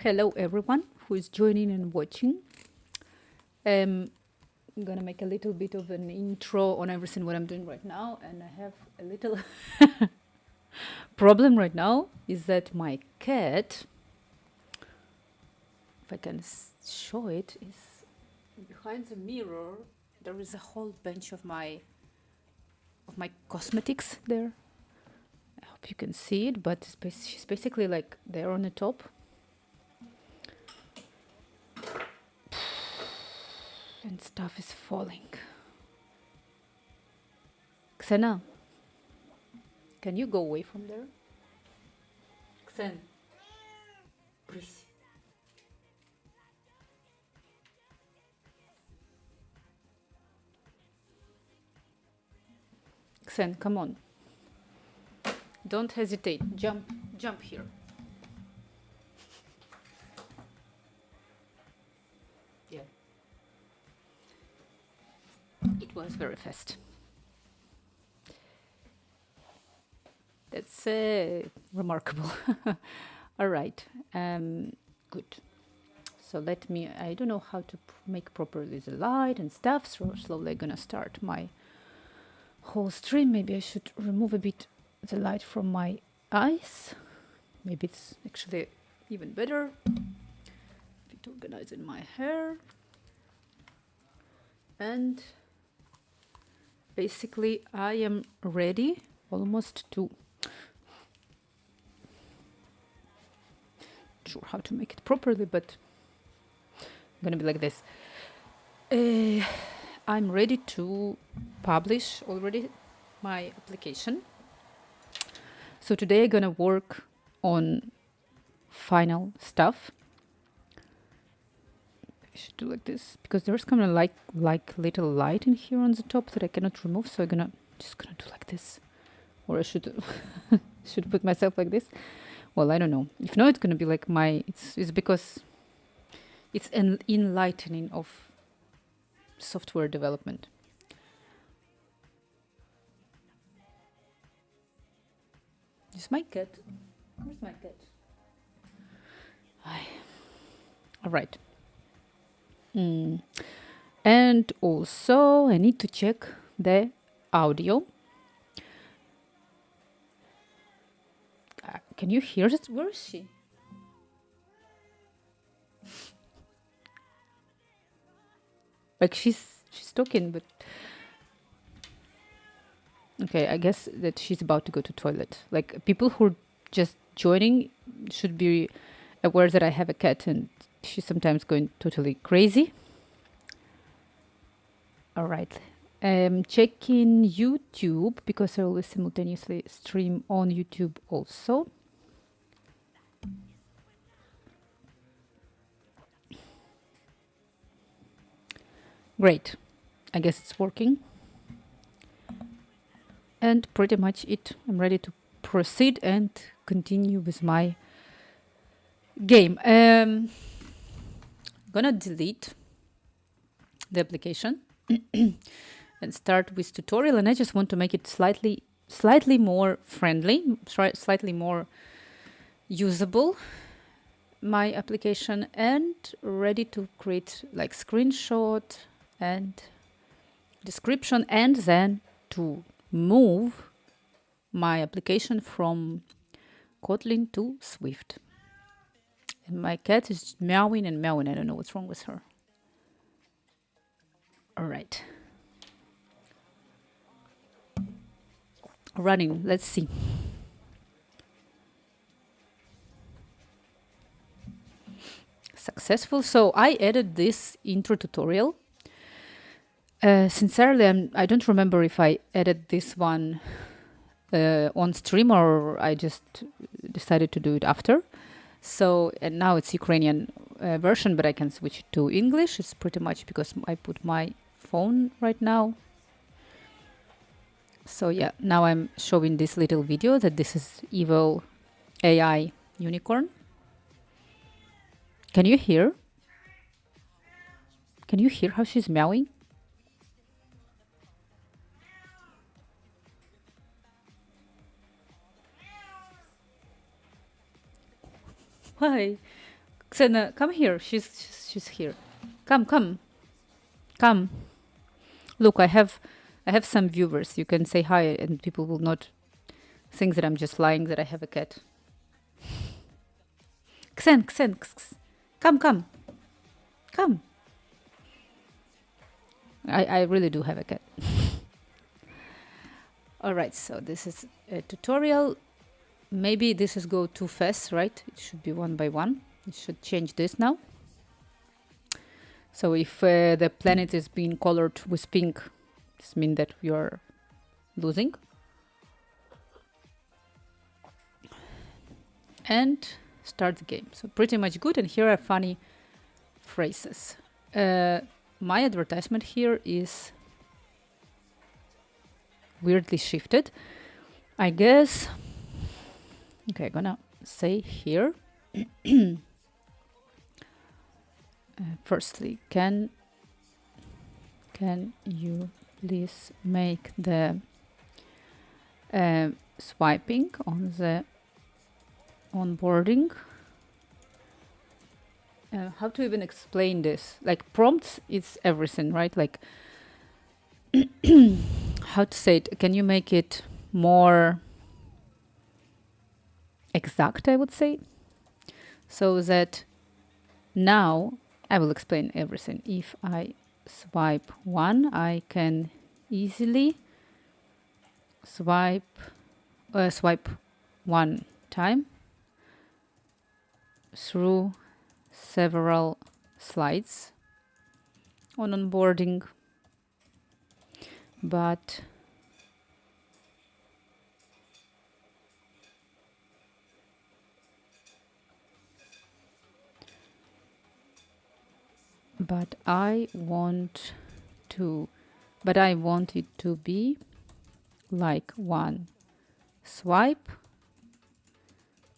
Hello everyone who is joining and watching. I'm gonna make a little bit of an intro on everything what I'm doing right now, and I have a little problem right now is that my cat, if I can show it, is behind the mirror. There is a whole bunch of my cosmetics there. I hope you can see it, but she's basically like there on the top. And stuff is falling. Xena, can you go away from there? Xen, please. Xen, come on. Don't hesitate. Jump here. Yeah. It was very fast. That's remarkable. All right. Good. So let me, I don't know how to make properly the light and stuff. So slowly I'm gonna start my whole stream. Maybe I should remove a bit the light from my eyes. Maybe it's actually even better. A bit organizing my hair. And basically I am ready almost to, not sure how to make it properly, but I'm gonna be like this. I'm ready to publish already my application. So today I'm gonna work on final stuff. I should do like this because there's kind of like little light in here on the top that I cannot remove. So I'm just gonna do like this, or I should should put myself like this. Well, I don't know. If not, it's gonna be like it's because it's an enlightening of software development. Is my cat? Where's my cat? All right. And also I need to check the audio. Can you hear it? Where is she? Like she's talking, but okay, I guess that she's about to go to toilet. Like people who are just joining should be aware that I have a cat and she's sometimes going totally crazy. All right. Checking YouTube because I always simultaneously stream on YouTube also. Great. I guess it's working. And pretty much it. I'm ready to proceed and continue with my game. Gonna delete the application and start with tutorial, and I just want to make it slightly more friendly, slightly more usable, my application, and ready to create like screenshot and description, and then to move my application from Kotlin to Swift. And my cat is meowing and meowing. I don't know what's wrong with her. All right. Running. Let's see. Successful. So I added this intro tutorial. Sincerely, I don't remember if I added this one on stream or I just decided to do it after. So, and now it's Ukrainian version, but I can switch it to English. It's pretty much because I put my phone right now. So yeah, now I'm showing this little video that this is evil AI unicorn. Can you hear? Can you hear how she's meowing? Why? Xena, come here. She's here. Come. Look, I have some viewers. You can say hi, and people will not think that I'm just lying that I have a cat. Xen, come. I really do have a cat. All right, so this is a tutorial. Maybe this is go too fast, right? It should be one by one. It should change this now. So if the planet is being colored with pink, this means that you're losing. And start the game. So pretty much good. And here are funny phrases. My advertisement here is weirdly shifted. I guess. Okay, I'm gonna say here. Firstly, can you please make the swiping on the onboarding? How to even explain this? Like prompts, it's everything, right? Like how to say it? Can you make it more exact, I would say? So that now I will explain everything. If I swipe one, I can easily swipe one time through several slides on onboarding, but I want it to be like one swipe,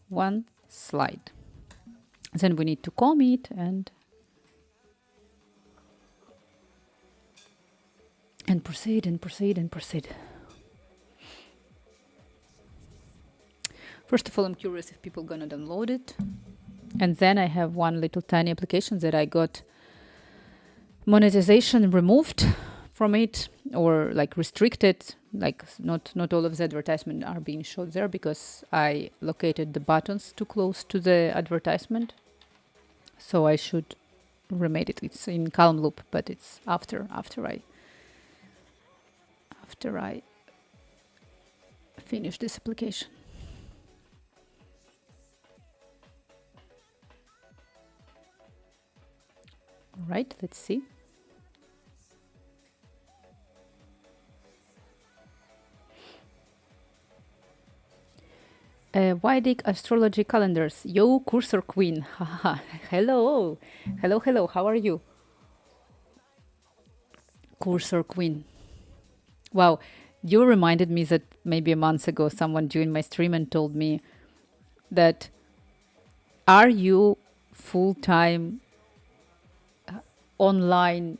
one slide. Then we need to commit and proceed. First of all, I'm curious if people gonna download it. And then I have one little tiny application that I got monetization removed from it, or like restricted, like not all of the advertisement are being showed there because I located the buttons too close to the advertisement. So I should remade it. It's in Calm Loop, but it's after I finish this application. All right, let's see. Vedic astrology calendars. Yo, Cursor Queen. Hello. How are you? Cursor Queen. Wow. You reminded me that maybe a month ago someone joined my stream and told me that are you full-time online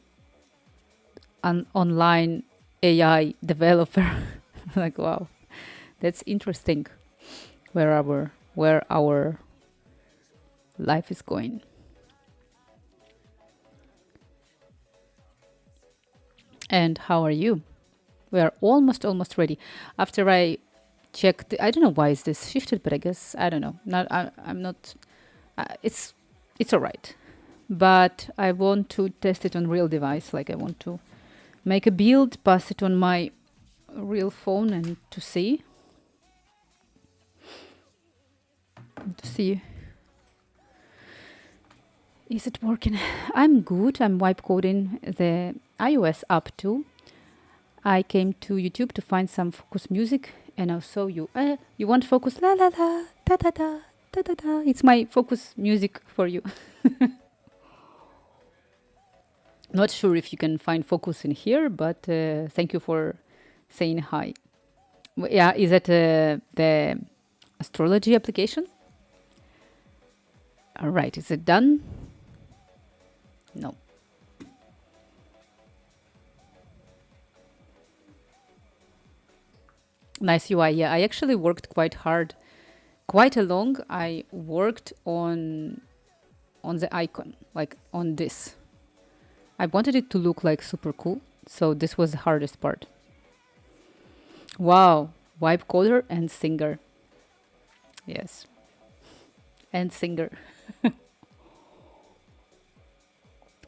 AI developer? Like, wow, that's interesting. Where our life is going. And how are you? We are almost ready. After I checked, I don't know why is this shifted, but I guess I don't know. I'm not. It's all right. But I want to test it on real device. Like I want to make a build, pass it on my real phone, and to see is it working. I'm good. I'm wipe coding the iOS app too. I came to YouTube to find some focus music, and I saw you. You want focus? La la la, da da da, da da da. It's my focus music for you. Not sure if you can find focus in here, but thank you for saying hi. Yeah, is that the astrology application? All right, is it done? No. Nice UI. Yeah, I actually worked quite hard, quite long. I worked on the icon, like on this. I wanted it to look like super cool, so this was the hardest part. Wow, wipe caller and singer. Yes, and singer.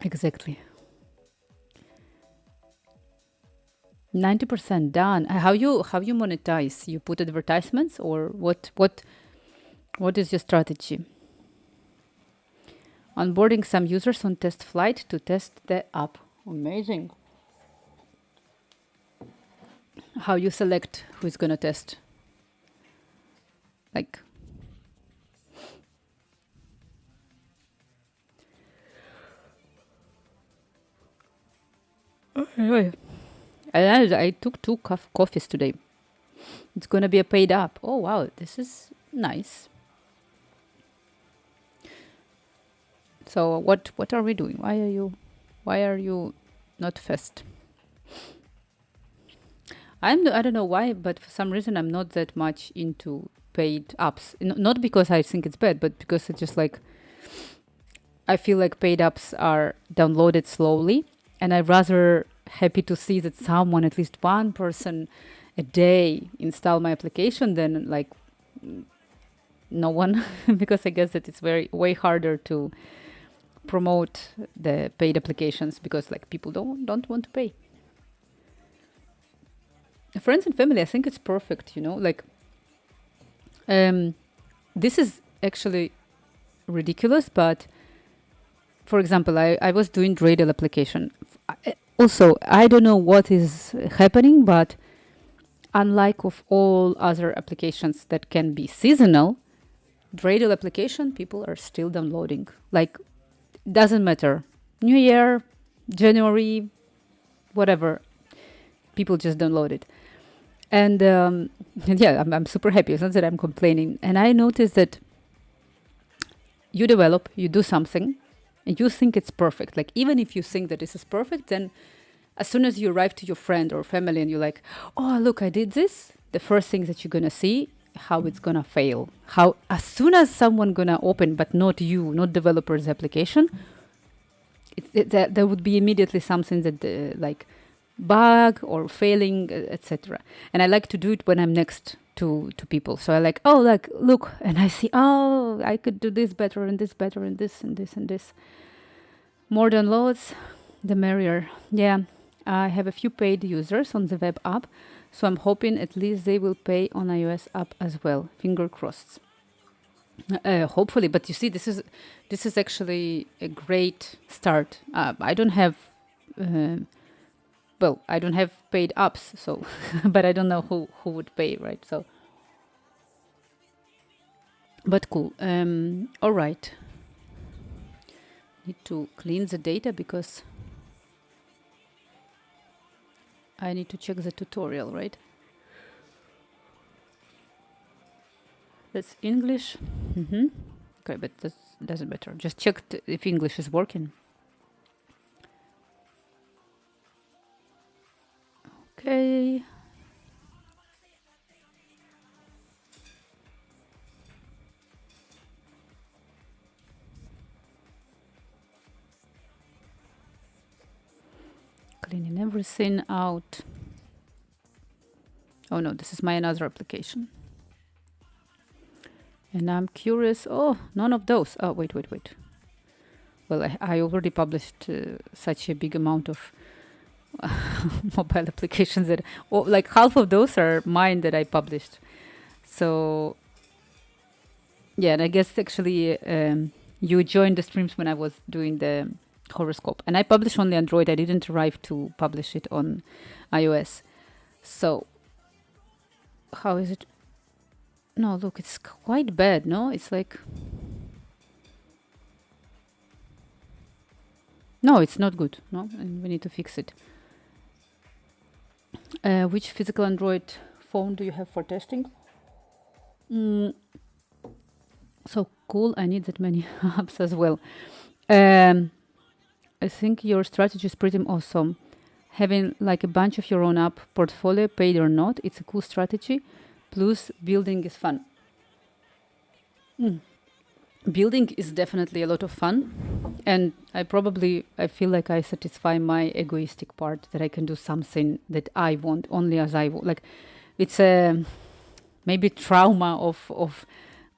Exactly. 90% done. How you monetize? You put advertisements or what is your strategy? Onboarding some users on test flight to test the app. Amazing. How you select who's gonna test? Like, anyway, I took two coffees today. It's gonna be a paid app. Oh wow, this is nice. So what are we doing? Why are you not fast? I don't know why, but for some reason I'm not that much into paid apps. Not because I think it's bad, but because it's just like I feel like paid apps are downloaded slowly, and I'm rather happy to see that someone, at least one person a day, install my application than like no one, because I guess that it's very way harder to promote the paid applications because like people don't want to pay. Friends and family, I think it's perfect. Like um, this is actually ridiculous, but for example, I was doing Dreidel application. Also, I don't know what is happening, but unlike of all other applications that can be seasonal, Dreidel application people are still downloading. Like, doesn't matter. New Year, January, whatever, people just download it. And yeah, I'm super happy. It's not that I'm complaining. And I noticed that you develop, you do something, and you think it's perfect. Like, even if you think that this is perfect, then as soon as you arrive to your friend or family and you're like, oh, look, I did this, the first thing that you're going to see, how it's going to fail. How, as soon as someone going to open, but not you, not developer's application, there would be immediately something that like bug or failing, etc. And I like to do it when I'm next to people. So I like, oh, like, look, and I see, oh, I could do this better and this better and this and this and this. More downloads, the merrier. Yeah, I have a few paid users on the web app, so I'm hoping at least they will pay on iOS app as well. Finger crossed. Hopefully, but you see, this is actually a great start. I don't have, uh, well, I don't have paid apps, so, but I don't know who would pay, right? So, but cool. All right. Need to clean the data because I need to check the tutorial, right? That's English. Okay, but that doesn't matter. Just check if English is working. Okay. Cleaning everything out. Oh no, this is my another application. And I'm curious. Oh, none of those. Oh, wait. Well, I already published such a big amount of mobile applications that, like half of those are mine that I published. So, yeah, and I guess actually you joined the streams when I was doing the horoscope. And I publish only Android. I didn't arrive to publish it on iOS. So, how is it? No, look, it's quite bad, no? It's like... No, it's not good, no? And we need to fix it. Which physical Android phone do you have for testing? So cool, I need that many apps as well. I think your strategy is pretty awesome. Having like a bunch of your own app portfolio, paid or not, it's a cool strategy. Plus, building is fun. building is definitely a lot of fun, and I feel like I satisfy my egoistic part that I can do something that I want only as I want. Like it's a maybe trauma of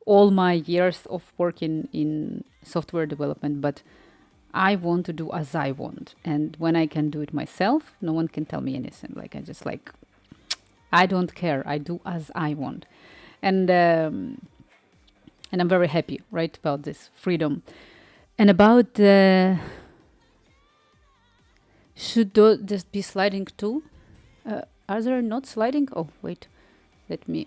all my years of working in software development, but I want to do as I want, and when I can do it myself, no one can tell me anything. Like I just like I don't care. I do as I want, and I'm very happy, right, about this freedom. And about should this be sliding too? Are there not sliding? Oh wait, let me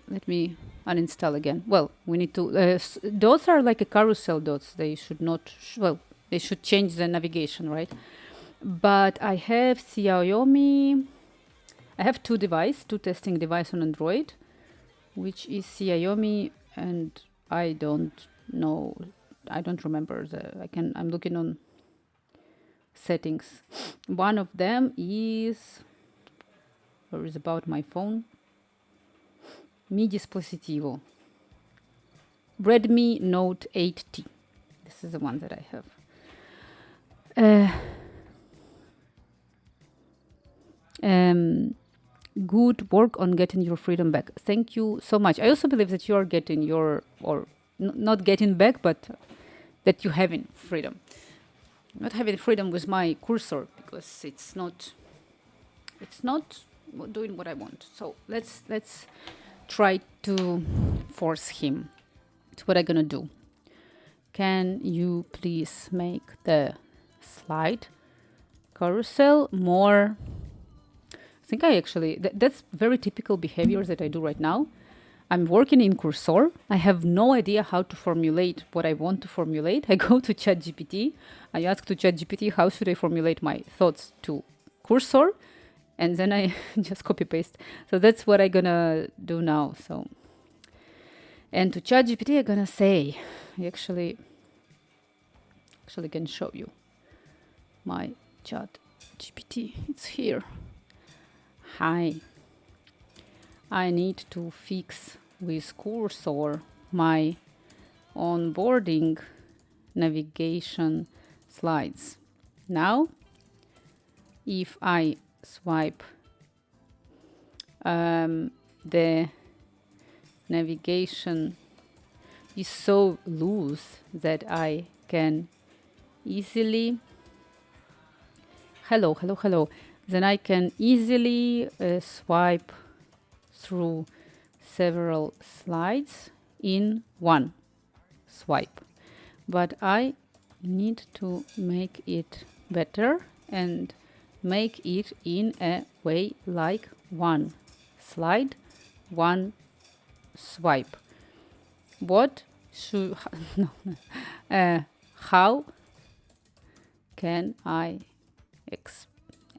uninstall again. Well, we need to. Dots are like a carousel dots. They should not. Well, they should change the navigation, right? But I have Xiaomi. I have two testing device on Android, which is Xiaomi, and I don't know. I don't remember I'm looking on settings. One of them is, or is about my phone. Mi dispositivo. Redmi Note 8T. This is the one that I have. Good work on getting your freedom back. Thank you so much. I also believe that you are getting not getting back, but that you having freedom. Not having freedom with my cursor because it's not doing what I want. So let's try to force him. It's what I'm gonna do. Can you please make the slide carousel more? I think I actually that's very typical behavior that I do right now. I'm working in Cursor. I have no idea how to formulate what I want to formulate. I go to ChatGPT. I ask to ChatGPT how should I formulate my thoughts to Cursor, and then I just copy paste. So that's what I'm gonna do now. So, and to ChatGPT, I'm gonna say, I actually can show you my ChatGPT. It's here. Hi. I need to fix with Cursor my onboarding navigation slides. Now, if I swipe the navigation is so loose that I can easily hello, then I can easily swipe through several slides in one swipe. But I need to make it better and make it in a way like one slide, one swipe. What should how can I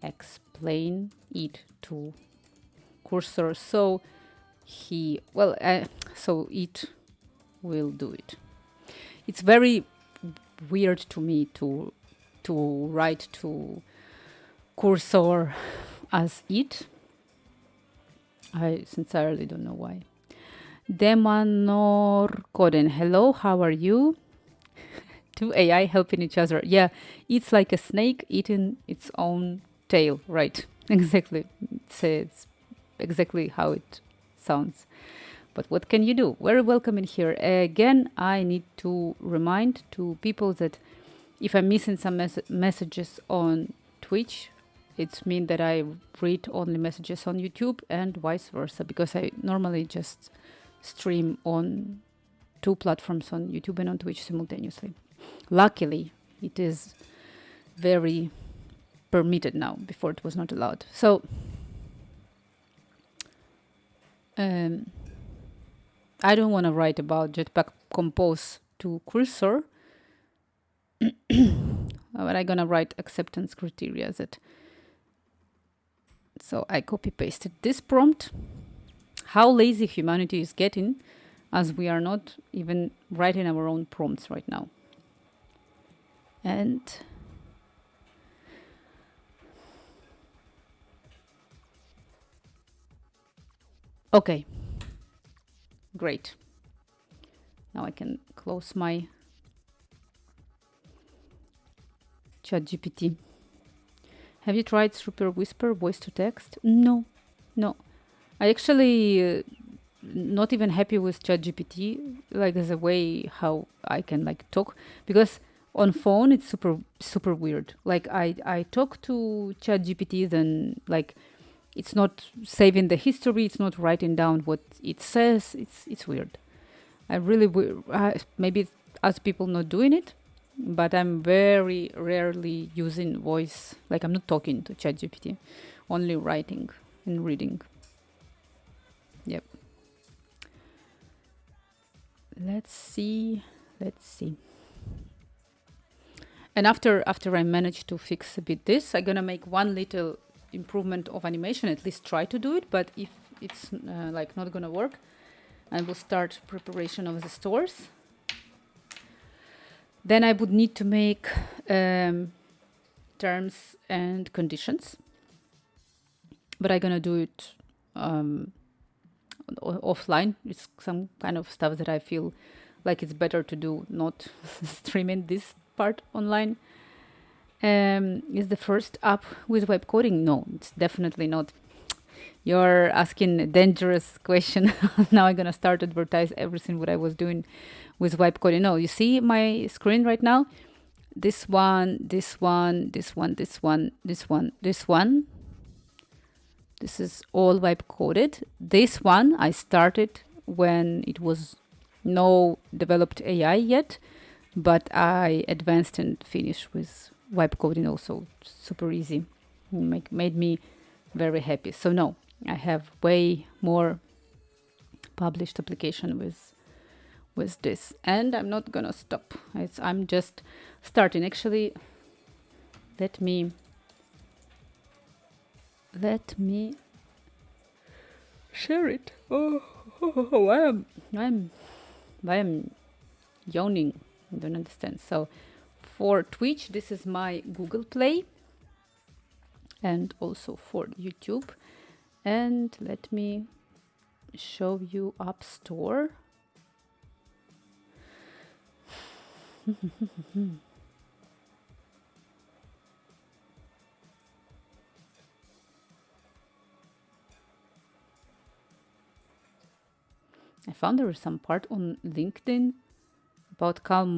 explain it to Cursor so it will do it? It's very weird to me to write to Cursor as it. I sincerely don't know why. Demanor Koden, hello, how are you? Two AI helping each other. Yeah, it's like a snake eating its own tail, right? Exactly. It's exactly how it sounds. But what can you do? Very welcome in here. Again, I need to remind to people that if I'm missing some messages on Twitch, it's mean that I read only messages on YouTube and vice versa, because I normally just stream on two platforms, on YouTube and on Twitch simultaneously. Luckily, it is very permitted now. Before it was not allowed. So I don't want to write about Jetpack Compose to Cursor, but I'm gonna write acceptance criteria that. So I copy pasted this prompt. How lazy humanity is getting, as we are not even writing our own prompts right now. And okay, great. Now I can close my ChatGPT. Have you tried Super Whisper voice to text? No, no. I actually not even happy with ChatGPT, like as a way how I can like talk, because on phone it's super weird. Like I talk to ChatGPT, then like it's not saving the history, it's not writing down what it says. It's weird. I really maybe other people not doing it, but I'm very rarely using voice. Like I'm not talking to ChatGPT, only writing and reading. Yep. Let's see. And after I manage to fix a bit this, I'm gonna make one little improvement of animation. At least try to do it. But if it's like not gonna work, I will start preparation of the stores. Then I would need to make terms and conditions. But I'm gonna do it offline. It's some kind of stuff that I feel like it's better to do, not streaming this part online. Is the first app with web coding? No, it's definitely not. You're asking a dangerous question. Now I'm gonna start advertise everything what I was doing with web coding. No, you see my screen right now? This one, this one, this one, this one, this one, this one. This is all web coded. This one I started when it was no developed AI yet, but I advanced and finished with web coding also. Super easy. Made me very happy. So no, I have way more published application with this, and I'm not gonna stop. I'm just starting. Actually, let me share it. Oh, I am yawning. I don't understand. So for Twitch, this is my Google Play, and also for YouTube. And let me show you App Store. I found there is some part on LinkedIn about calm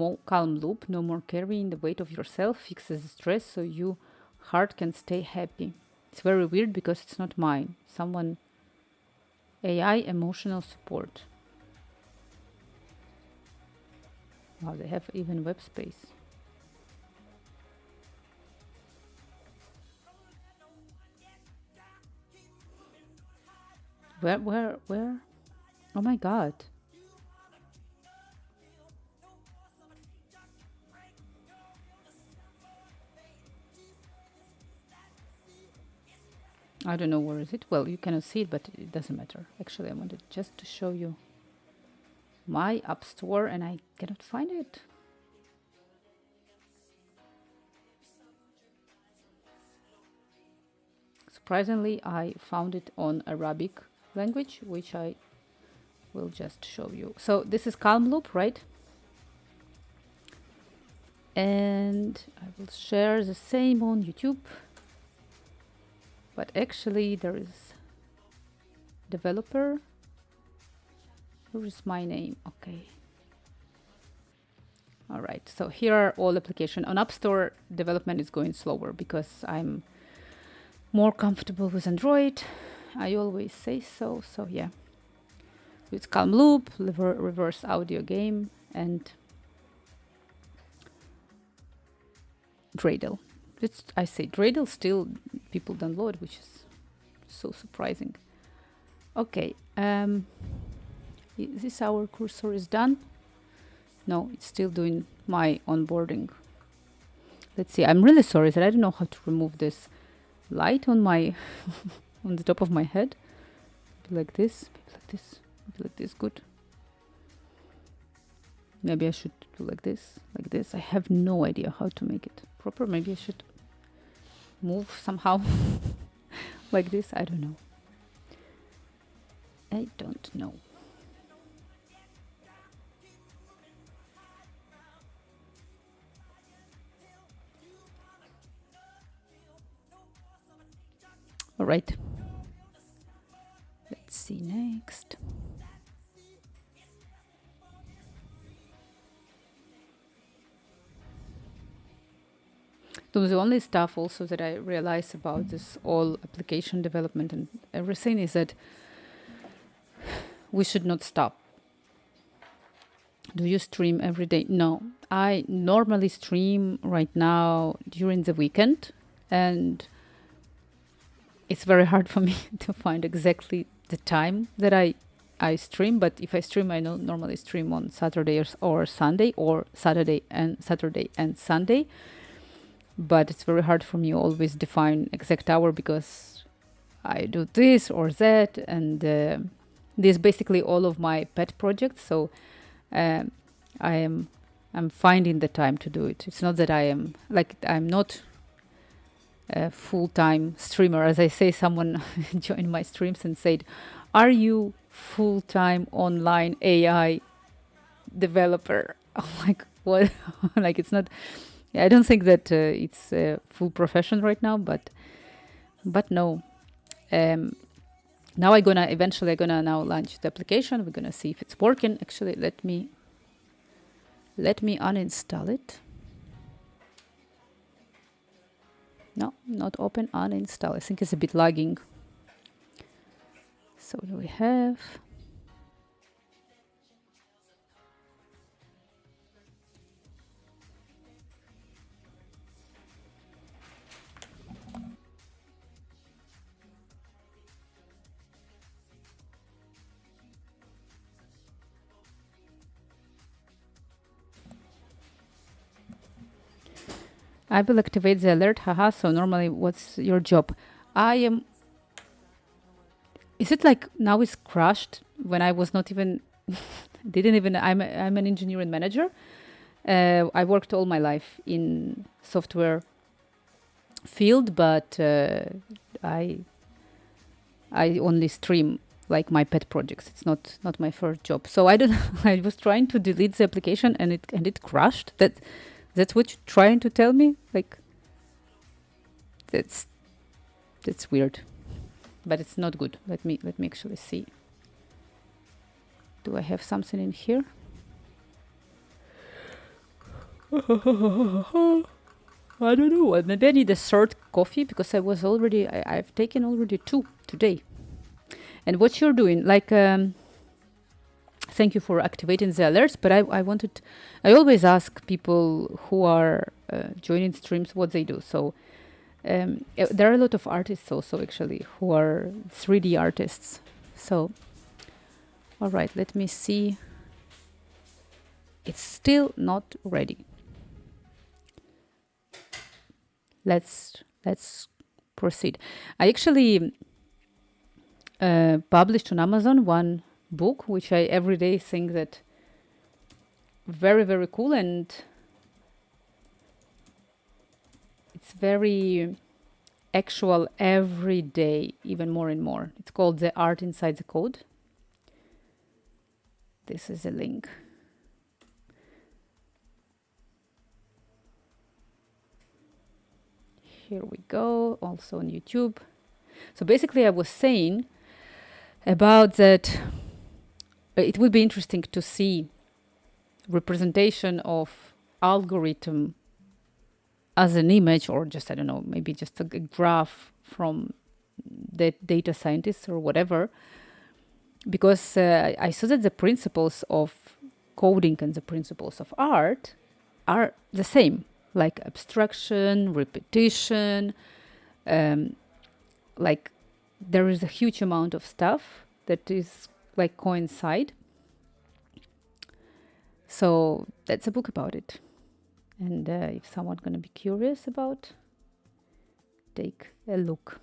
loop, no more carrying the weight of yourself, fixes stress so your heart can stay happy. It's very weird because it's not mine. Someone AI emotional support. Wow, they have even web space. Where? Oh my god. I don't know where is it. Well, you cannot see it, but it doesn't matter. Actually, I wanted just to show you my App Store and I cannot find it. Surprisingly, I found it on Arabic language, which I will just show you. So this is Calm Loop, right? And I will share the same on YouTube. But actually there is developer. Where is my name? Okay. All right. So here are all applications. On App Store, development is going slower because I'm more comfortable with Android. I always say so. So yeah. It's Calm Loop, reverse audio game, and Dreidel. I say Dreidel, still people download, which is so surprising. Okay. This our cursor is done. No, it's still doing my onboarding. Let's see. I'm really sorry that I don't know how to remove this light on my on the top of my head. Like this, like this. Good. Maybe I should do like this. I have no idea how to make it proper. Maybe I should move somehow like this. I don't know. right. Let's see next. So the only stuff also that I realize about this all application development and everything is that we should not stop. Do you stream every day? No. I normally stream right now during the weekend, and it's very hard for me to find exactly the time that I stream. But if I stream, I normally stream on Saturday or Sunday, or Saturday and Sunday. But it's very hard for me always define exact hour because I do this or that, and this basically all of my pet projects. So I'm finding the time to do it. It's not that I'm not a full-time streamer. As I say, someone joined my streams and said, "Are you full-time online AI developer?" I'm like, what? Like, it's not. I don't think that it's a full profession right now, but no. Now eventually now launch the application. We're gonna see if it's working. Actually, let me uninstall it. No, not open, uninstall. I think it's a bit lagging. So do we have? I will activate the alert. Haha. So normally, what's your job? I am. Is it like now it's crashed when I was not even didn't even I'm an engineer and manager. I worked all my life in software field, but I only stream like my pet projects. It's not my first job. So I don't. I was trying to delete the application and it crashed. That's what you're trying to tell me? Like, that's weird, but it's not good. Let me actually see. Do I have something in here? I don't know. Maybe I need a third coffee because I've taken already 2 today. And what you're doing, like, thank you for activating the alerts, but I always ask people who are joining streams what they do. So there are a lot of artists also actually who are 3D artists. So, all right, let me see. It's still not ready. Let's proceed. I actually published on Amazon one book, which I every day think that very, very cool, and it's very actual every day, even more and more. It's called The Art Inside the Code. This is a link. Here we go, also on YouTube. So basically I was saying about that it would be interesting to see representation of algorithm as an image, or just, I don't know, maybe just a graph from the data scientists or whatever, because I saw that the principles of coding and the principles of art are the same, like abstraction, repetition, like there is a huge amount of stuff that is like coincide. So that's a book about it. And if someone's going to be curious about, take a look.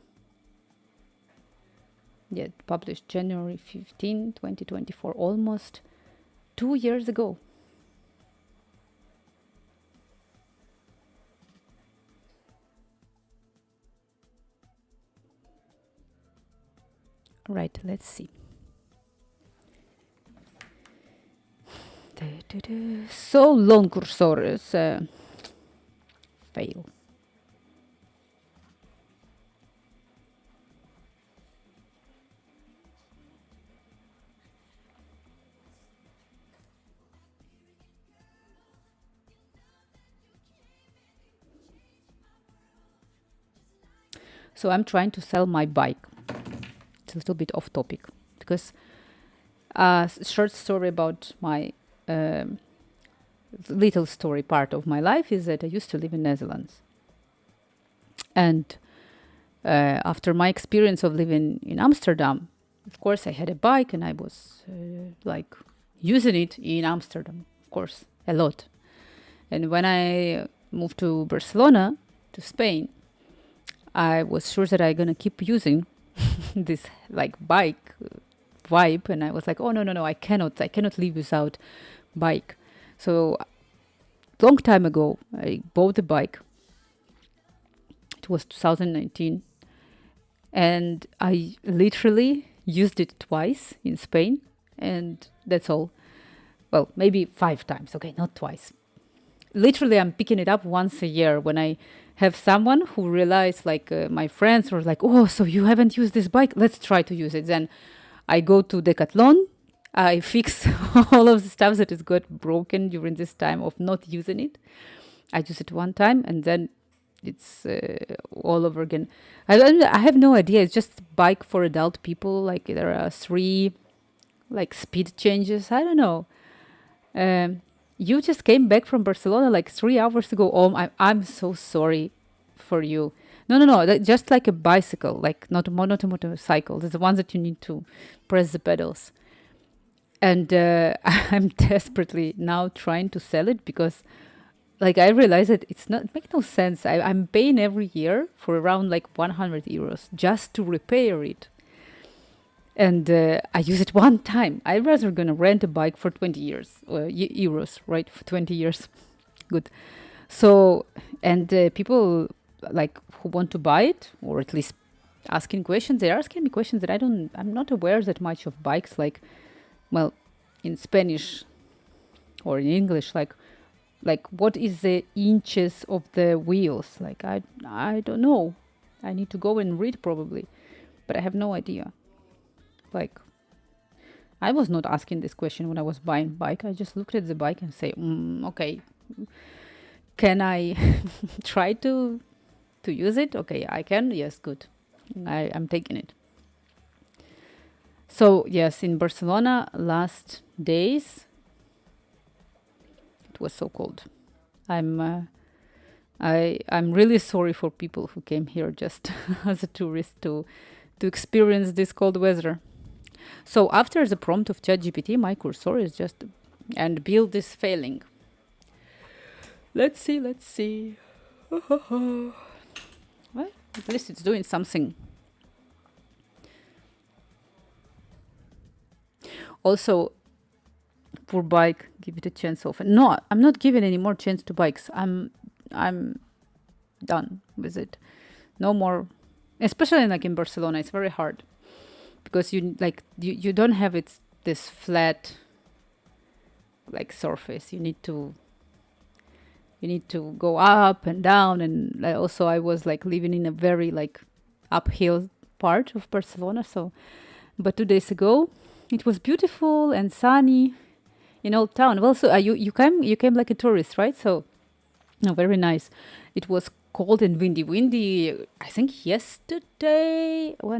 Yeah, published January 15, 2024, almost 2 years ago. Right, let's see. So long cursor is fail. So I'm trying to sell my bike. It's a little bit off topic because short story about my um, little story part of my life is that I used to live in Netherlands, and after my experience of living in Amsterdam, of course I had a bike and I was like using it in Amsterdam, of course, a lot. And when I moved to Barcelona, to Spain, I was sure that I'm gonna keep using this like bike vibe, and I was like, oh no, I cannot live without bike. So long time ago, I bought a bike. It was 2019, and I literally used it twice in Spain, and that's all. Well, maybe 5 times. Okay, not twice. Literally, I'm picking it up once a year when I have someone who realize, like my friends, or like, oh, so you haven't used this bike? Let's try to use it. Then I go to Decathlon. I fix all of the stuff that is got broken during this time of not using it. I use it one time and then it's all over again. I have no idea. It's just bike for adult people. Like there are 3 like speed changes. I don't know. You just came back from Barcelona like 3 hours ago. Oh, I'm so sorry for you. No. Just like a bicycle, like not a motorcycle. There's the ones that you need to press the pedals. And I'm desperately now trying to sell it because, like, I realize that it's not make no sense. I'm paying every year for around like 100 euros just to repair it, and I use it one time. I'd rather gonna rent a bike for 20 years, euros, right? For 20 years, good. So, and people like who want to buy it, or at least asking questions, they're asking me questions that I'm not aware that much of bikes. Like, well, in Spanish or in English, like what is the inches of the wheels? Like I don't know. I need to go and read probably, but I have no idea. Like, I was not asking this question when I was buying bike. I just looked at the bike and say, okay, can I try to use it? Okay, I can. Yes, good. I'm taking it. So yes, in Barcelona last days, it was so cold. I'm really sorry for people who came here just as a tourist to experience this cold weather. So after the prompt of ChatGPT, my cursor is just and build is failing. Let's see. Well, at least it's doing something. Also, for bike, give it a chance of. No, I'm not giving any more chance to bikes. I'm done with it. No more, especially like in Barcelona. It's very hard because you don't have this flat like surface. You need to go up and down, and also I was like living in a very like uphill part of Barcelona. So, but 2 days ago, it was beautiful and sunny in Old Town. Well, so you came like a tourist, right? So, no, very nice. It was cold and windy. Windy, I think yesterday or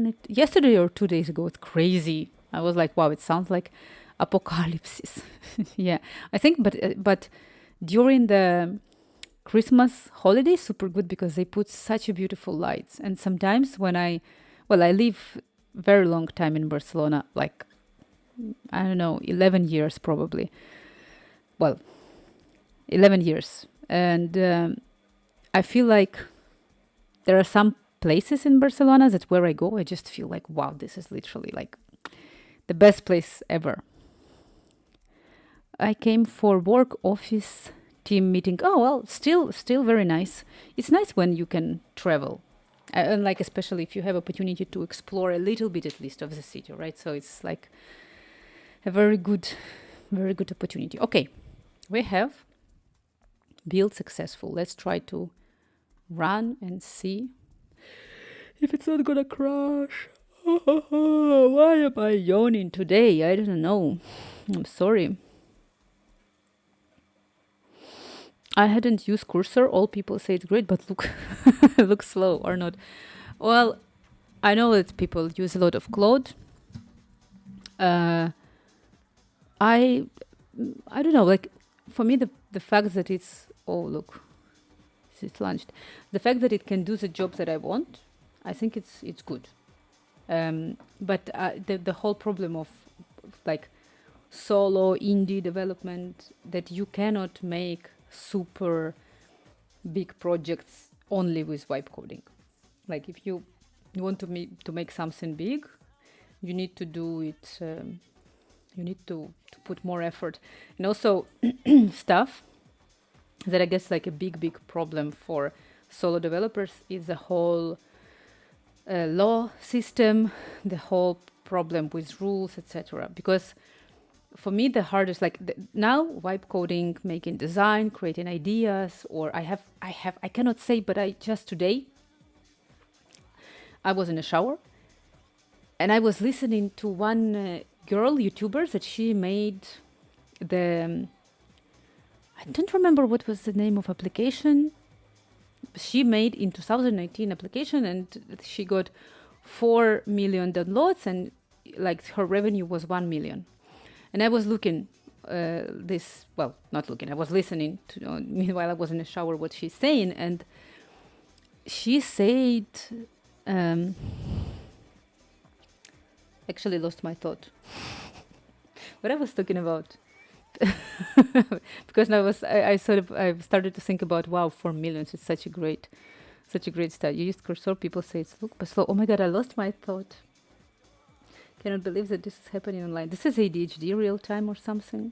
2 days ago. It's crazy. I was like, wow, it sounds like apocalypse. Yeah, I think, but during the Christmas holiday, super good because they put such a beautiful lights. And sometimes when I live very long time in Barcelona, like I don't know, 11 years probably. Well, 11 years. And I feel like there are some places in Barcelona that where I go, I just feel like, wow, this is literally like the best place ever. I came for work, office, team meeting. Oh, well, still very nice. It's nice when you can travel. And like, especially if you have opportunity to explore a little bit at least of the city, right? So it's like a very good opportunity. Okay, we have build successful. Let's try to run and see if it's not gonna crash. Why am I yawning today? I don't know. I'm sorry. I hadn't used cursor. All people say it's great, but look, look slow or not. Well, I know that people use a lot of Claude. Uh, I I don't know. Like for me, the fact that it's look, it's launched. The fact that it can do the job that I want, I think it's good. But the whole problem of like solo indie development, that you cannot make super big projects only with vibe coding. Like if you want to make something big, you need to do it. You need to put more effort, and also stuff that I guess like a big problem for solo developers is the whole law system, the whole problem with rules, etc. Because for me, the hardest, like now, vibe coding, making design, creating ideas, or I cannot say, but I just today, I was in a shower and I was listening to one girl YouTuber that she made the, I don't remember what was the name of application. She made in 2019 application and she got 4 million downloads and like her revenue was 1 million. And I was looking not looking, I was listening to, meanwhile I was in the shower, what she's saying. And she said, actually lost my thought. What I was talking about. Because now I started to think about, wow, 4 millions, it's such a great stat. You used cursor, people say it's look but slow. Oh my god, I lost my thought. Cannot believe that this is happening online. This is ADHD real time or something.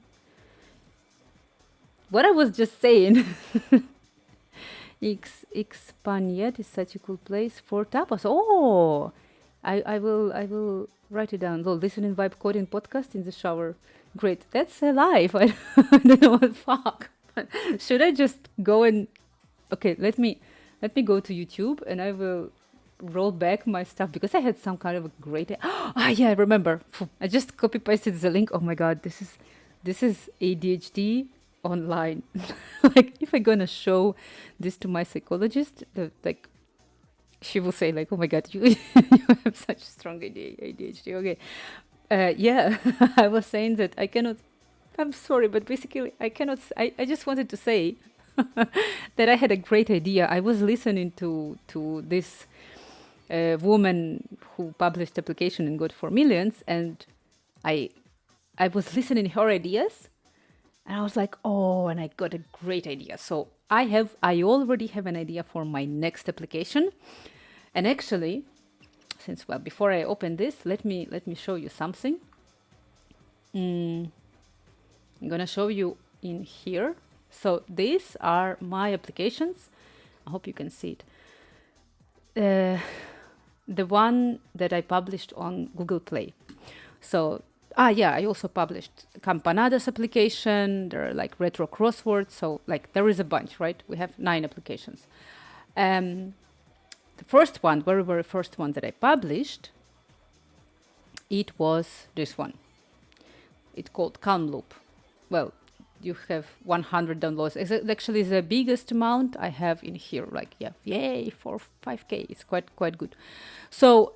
What I was just saying. Xpaniet is such a cool place for tapas. Oh, I will write it down. Listening vibe coding podcast in the shower. Great, that's alive. I don't know what fuck. Should I just go and okay? Let me go to YouTube and I will roll back my stuff because I had some kind of a great. Yeah, I remember. I just copy pasted the link. Oh my god, this is ADHD online. Like if I'm gonna show this to my psychologist, like she will say like, oh my god, you have such strong ADHD. Okay. Yeah, I was saying that I cannot. I'm sorry, but basically, I cannot. I just wanted to say that I had a great idea. I was listening to this woman who published application and got 4 millions, and I was listening her ideas, and I was like, oh, and I got a great idea. So I already have an idea for my next application, and actually. Before I open this, let me show you something. I'm gonna show you in here. So these are my applications. I hope you can see it. The one that I published on Google Play. So I also published Campanadas application. There are like retro crosswords. So like there is a bunch, right? We have 9 applications. The first one, very, very first one that I published, it was this one. It's called Calm Loop. Well, you have 100 downloads. It's actually the biggest amount I have in here. Like, yeah, yay, 5K. It's quite good. So,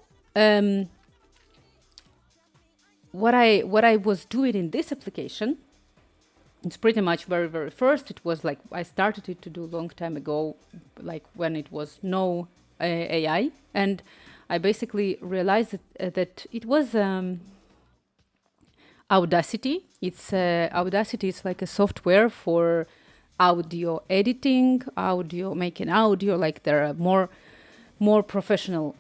what I was doing in this application, it's pretty much very, very first. It was like I started it to do a long time ago, like when it was no AI, and I basically realized that it was Audacity. It's Audacity is like a software for audio editing, making audio. Like there are more professional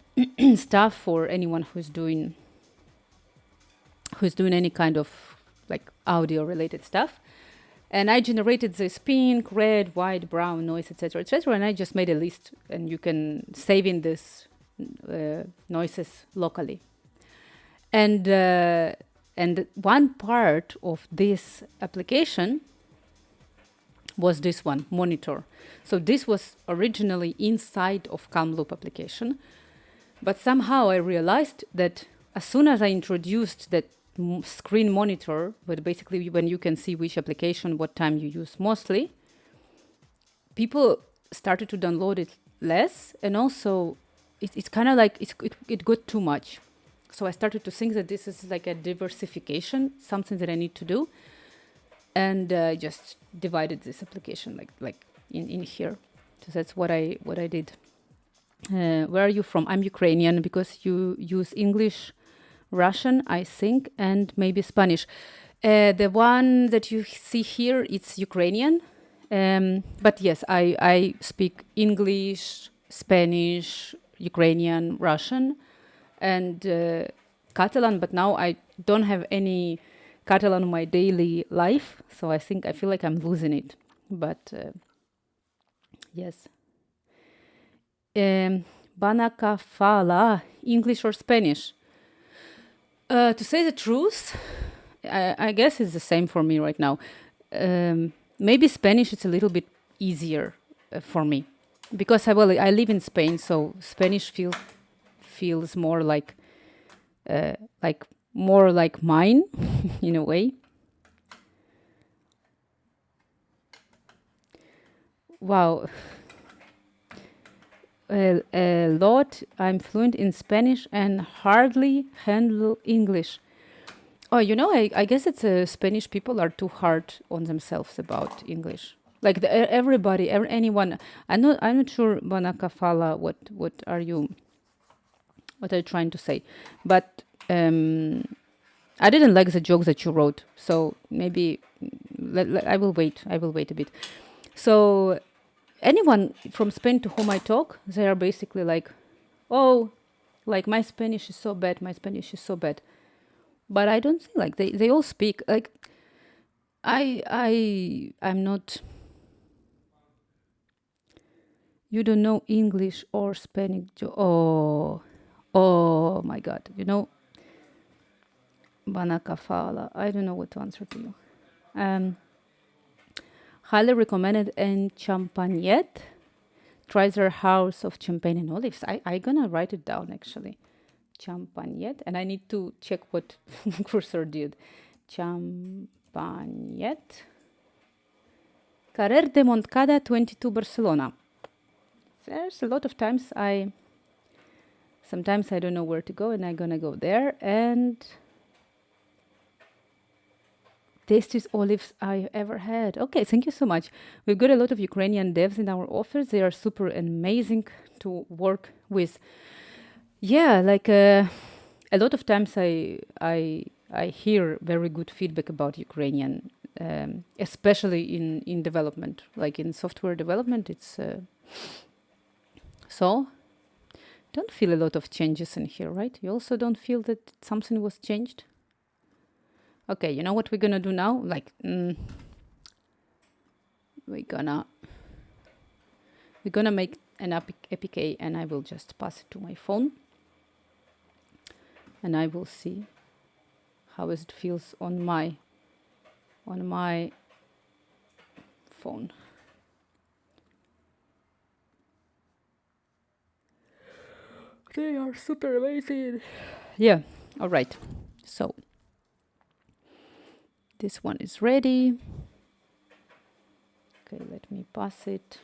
stuff for anyone who's doing any kind of like audio related stuff. And I generated this pink, red, white, brown, noise, etc., etc. And I just made a list, and you can save in this noises locally. And one part of this application was this one, monitor. So this was originally inside of Calm Loop application, but somehow I realized that as soon as I introduced that screen monitor, but basically when you can see which application, what time you use mostly, people started to download it less, and also it's kind of like it got too much. So I started to think that this is like a diversification, something that I need to do, and just divided this application like in here. So that's what I did. Where are you from? I'm Ukrainian, because you use English, Russian, I think, and maybe Spanish. The one that you see here, it's Ukrainian. But yes, I speak English, Spanish, Ukrainian, Russian, and Catalan. But now I don't have any Catalan in my daily life, so I feel like I'm losing it. But yes. Banacafala, English or Spanish? To say the truth, I guess it's the same for me right now. Maybe Spanish is a little bit easier for me, because I live in Spain, so Spanish feels more like more like mine in a way. Wow. A lot. I'm fluent in Spanish and hardly handle English. Oh, I guess it's Spanish people are too hard on themselves about English. Like everybody, anyone. I'm not sure, Banacafala. What are you? What are you trying to say? But I didn't like the joke that you wrote, so maybe I will wait. I will wait a bit. So anyone from Spain to whom I talk, they are basically like, oh, like my Spanish is so bad. My Spanish is so bad. But I don't think like they all speak like I'm not. You don't know English or Spanish. Oh my God. Banacafala. I don't know what to answer to you. Highly recommended in Champagnet. Tries their house of champagne and olives. I gonna write it down actually. Champagnet, and I need to check what Cursor did. Champagnet. Carrer de Montcada 22 Barcelona. There's a lot of times sometimes I don't know where to go, and I'm gonna go there and tastiest olives I ever had. Okay, thank you so much. We've got a lot of Ukrainian devs in our office. They are super amazing to work with. Yeah, like a lot of times I hear very good feedback about Ukrainian, especially in development, like in software development. It's so don't feel a lot of changes in here, right? You also don't feel that something was changed. Okay, you know what we're gonna do now? Like we're gonna make an APK, and I will just pass it to my phone. And I will see how it feels on my phone. They are super amazing. Yeah, all right. So this one is ready. Okay, let me pass it.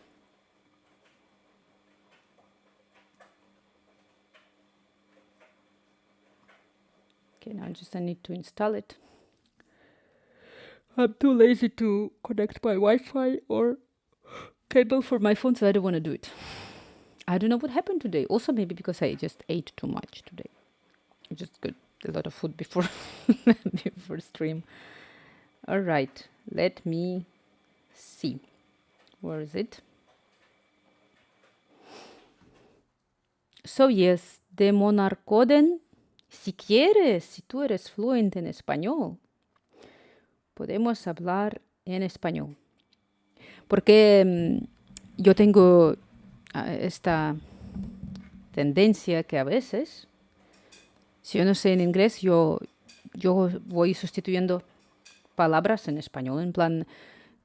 Okay, now I need to install it. I'm too lazy to connect my Wi-Fi or cable for my phone, so I don't want to do it. I don't know what happened today. Also, maybe because I just ate too much today. I just got a lot of food before before stream. All right, let me see. Where is it? So yes, de Monarcoden. Si quieres, si tú eres fluent en español, podemos hablar en español. Porque yo tengo esta tendencia que a veces, si yo no sé en inglés, yo voy sustituyendo palabras en español, en plan,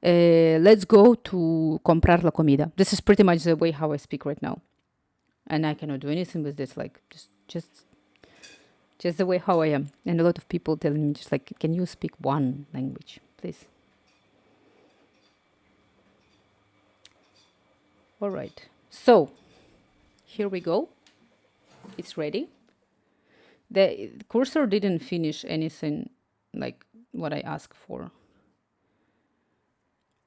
let's go to comprar la comida. This is pretty much the way how I speak right now. And I cannot do anything with this, like, just the way how I am. And a lot of people telling me just like, can you speak one language, please? All right. So here we go. it's ready. The cursor didn't finish anything like what I asked for.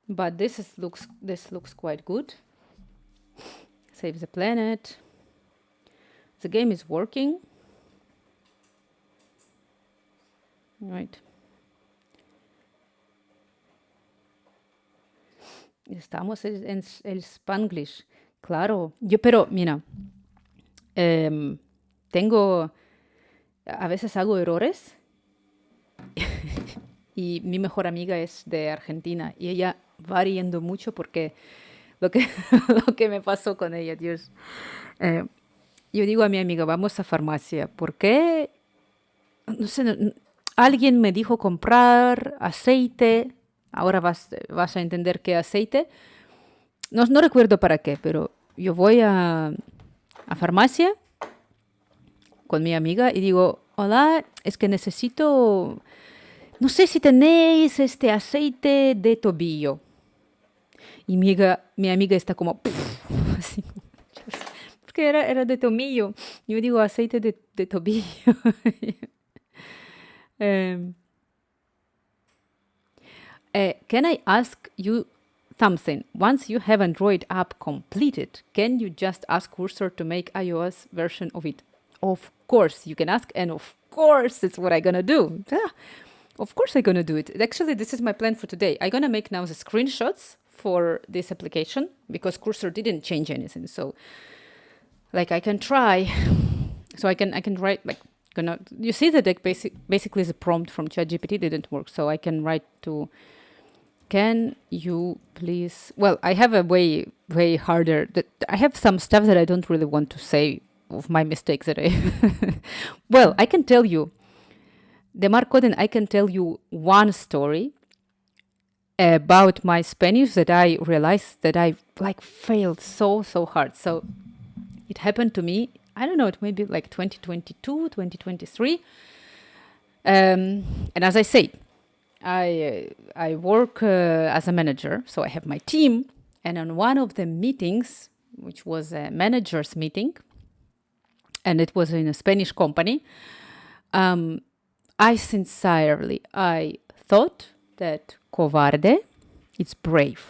But this looks quite good. Save the planet. The game is working. Right. Estamos en el Spanglish. Claro. Pero mira, a veces hago errores y mi mejor amiga es de Argentina y ella va riendo mucho porque lo que, lo que me pasó con ella, Dios. Yo digo a mi amiga, vamos a farmacia. ¿Por qué? No sé, alguien me dijo comprar aceite. Ahora vas a entender qué aceite. No recuerdo para qué, pero yo voy a farmacia con mi amiga y digo, hola, es que necesito, no sé si tenéis este aceite de tobillo. Y mi amiga está como, así, porque era de tomillo. Yo digo aceite de tobillo. Can I ask you something? Once you have Android app completed, can you just ask Cursor to make iOS version of it? Of course you can ask, and of course it's what I'm gonna do. Yeah, of course I'm gonna do it. Actually, this is my plan for today. I'm gonna make now the screenshots for this application because Cursor didn't change anything. So, like, I can try. So I can write like you see that like basically the prompt from ChatGPT didn't work. So I can write to. Can you please? Well, I have a way harder. I have some stuff that I don't really want to say of my mistakes that I. Well, I can tell you. The Marcoden, I can tell you one story about my Spanish that I realized that I like failed so hard. So it happened to me. I don't know. It may be like 2022, 2023. And as I say. I work as a manager, so I have my team. And on one of the meetings, which was a manager's meeting, and it was in a Spanish company, I thought that cobarde, it's brave.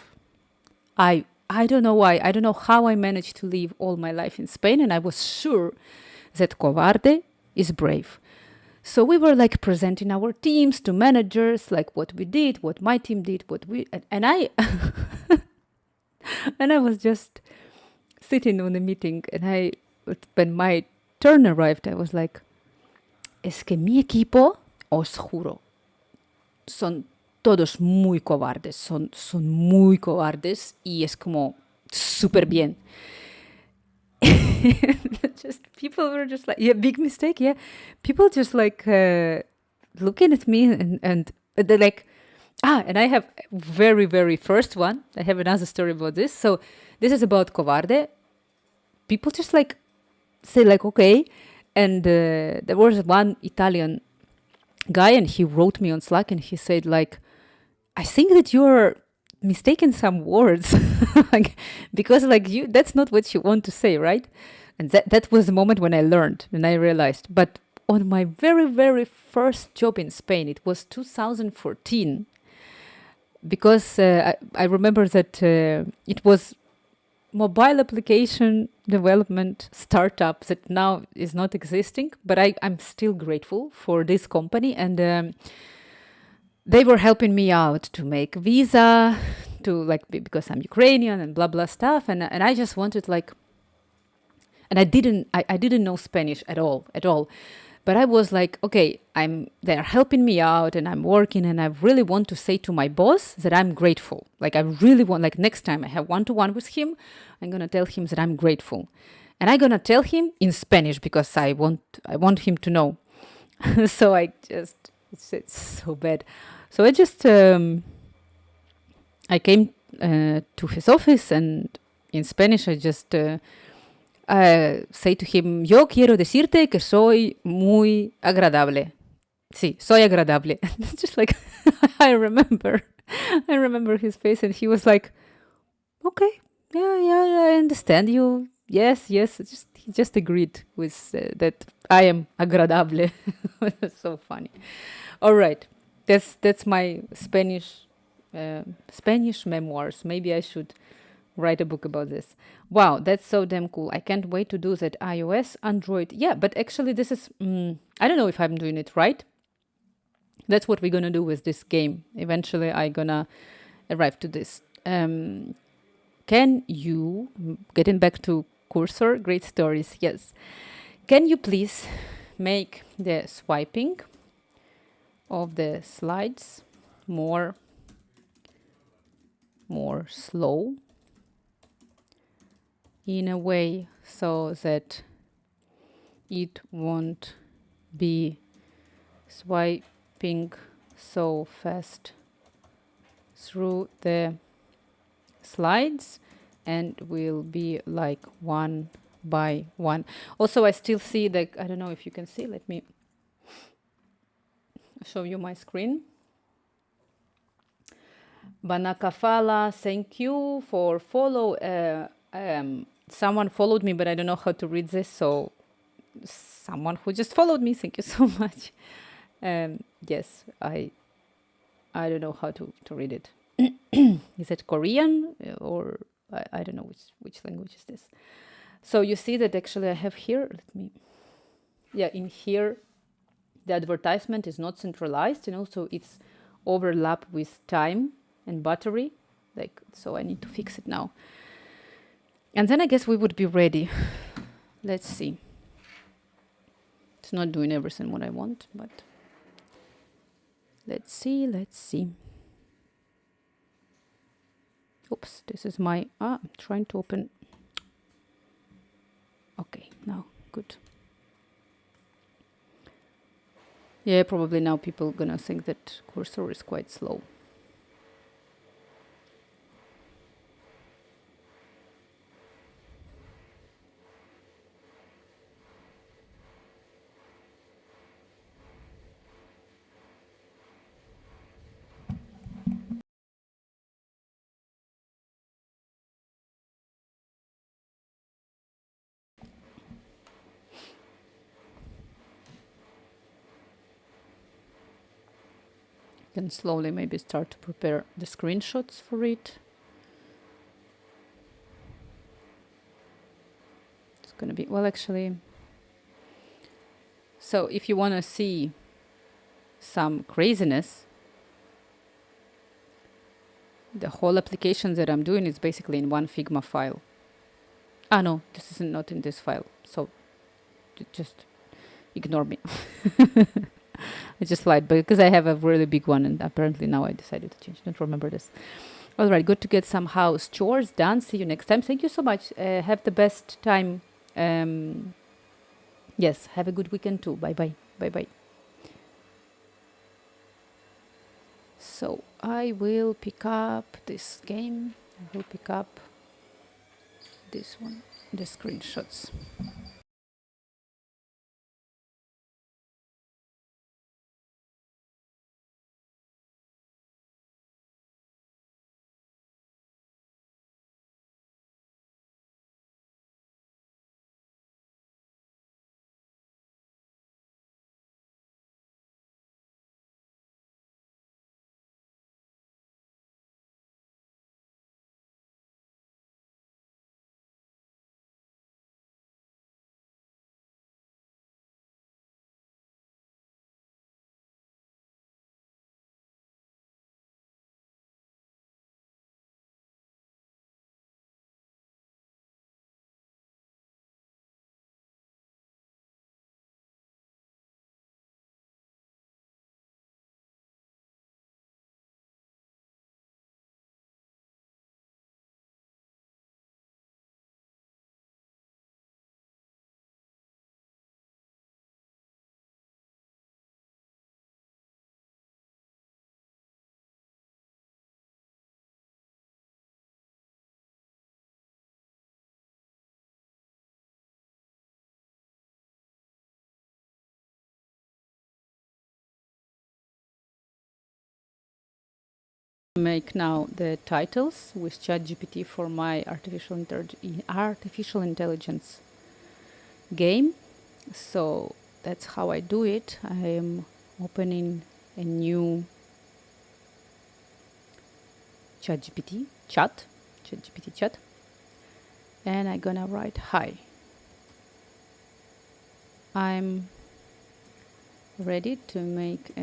I don't know why. I don't know how I managed to live all my life in Spain, and I was sure that cobarde is brave. So we were like presenting our teams to managers, like what we did, what my team did, and I and I was just sitting on the meeting, and when my turn arrived, I was like, es que mi equipo, os juro, son todos muy cobardes, son muy cobardes y es como súper bien. Just people were just like, yeah, big mistake, yeah. People just like looking at me and they're like, and I have very first one. I have another story about this. So this is about cobarde. People just like say like, okay. And there was one Italian guy and he wrote me on Slack and he said like, I think that you're mistaken some words like, because like that's not what you want to say, right? And that was the moment when I learned and I realized. But on my very first job in Spain, it was 2014, because I remember that it was mobile application development startup that now is not existing, but I'm still grateful for this company, and they were helping me out to make visa, to like because I'm Ukrainian and blah blah stuff, and I just wanted like, and I didn't know Spanish at all, but I was like, okay, they're helping me out and I'm working, and I really want to say to my boss that I'm grateful. Like I really want, like next time I have one-to-one with him, I'm gonna tell him that I'm grateful, and I'm gonna tell him in Spanish because I want him to know. So it's so bad. So I just, I came to his office, and in Spanish I just say to him, yo quiero decirte que soy muy agradable. Sí, soy agradable. Just like, I remember his face, and he was like, okay, yeah, I understand you. Yes, yes. He just agreed with that I am agradable. That's so funny. All right, that's my Spanish memoirs. Maybe I should write a book about this. Wow, that's so damn cool. I can't wait to do that. iOS, Android. Yeah, but actually, this is. I don't know if I'm doing it right. That's what we're gonna do with this game. Eventually, I gonna arrive to this. Can you, getting back to cursor, great stories, yes. Can you please make the swiping of the slides more slow in a way so that it won't be swiping so fast through the slides and will be like one by one. Also, I still see the, I don't know if you can see, let me show you my screen. Banakafala, thank you for follow. Someone followed me, but I don't know how to read this. So someone who just followed me, thank you so much. Yes, I don't know how to read it. Is it Korean or I don't know which language is this. So you see that actually I have here, let me, yeah, in here, the advertisement is not centralized, so it's overlap with time and battery. Like, so I need to fix it now. And then I guess we would be ready. Let's see. It's not doing everything what I want, but let's see. Oops, this is my, I'm trying to open. Okay, now, good. Yeah, probably now people gonna think that cursor is quite slow. Can slowly maybe start to prepare the screenshots for it. It's gonna be, well, actually, so if you wanna see some craziness, the whole application that I'm doing is basically in one Figma file. Ah, no, this is not in this file. So just ignore me. I just lied because I have a really big one and apparently now I decided to change. Don't remember this. All right, good to get some house chores done. See you next time. Thank you so much. Have the best time. Yes, have a good weekend too. Bye bye. Bye bye. So I will pick up this game. I will pick up this one, the screenshots. Make now the titles with ChatGPT for my artificial intelligence game. So that's how I do it. I am opening a new ChatGPT chat, and I'm gonna write hi. I'm ready to make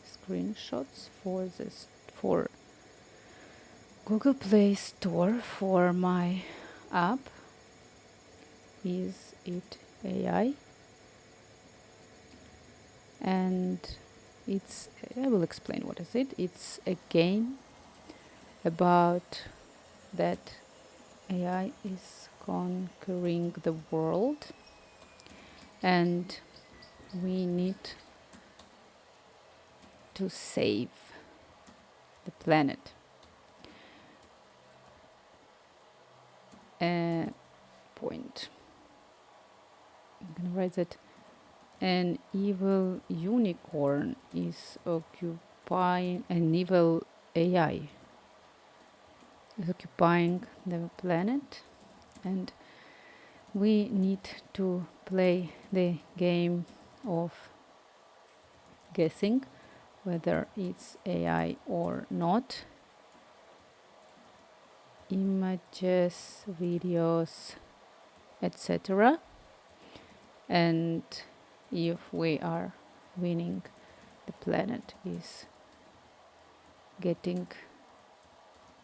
screenshots for Google Play Store for my app. Is it AI? And I will explain what is it. It's a game about that AI is conquering the world, and we need to save the planet. Point. I'm gonna write that an evil unicorn is occupying an evil AI is occupying the planet, and we need to play the game of guessing whether it's AI or not. Images, videos, etc. And if we are winning, the planet is getting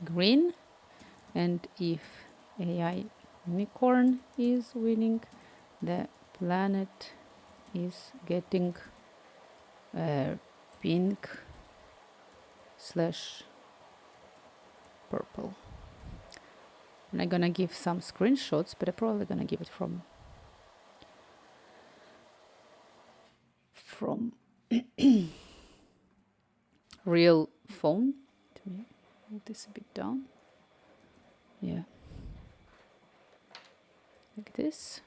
green, and if AI unicorn is winning, the planet is getting pink / purple. And I'm gonna give some screenshots, but I'm probably gonna give it from real phone. Let me move this a bit down. Yeah, like this.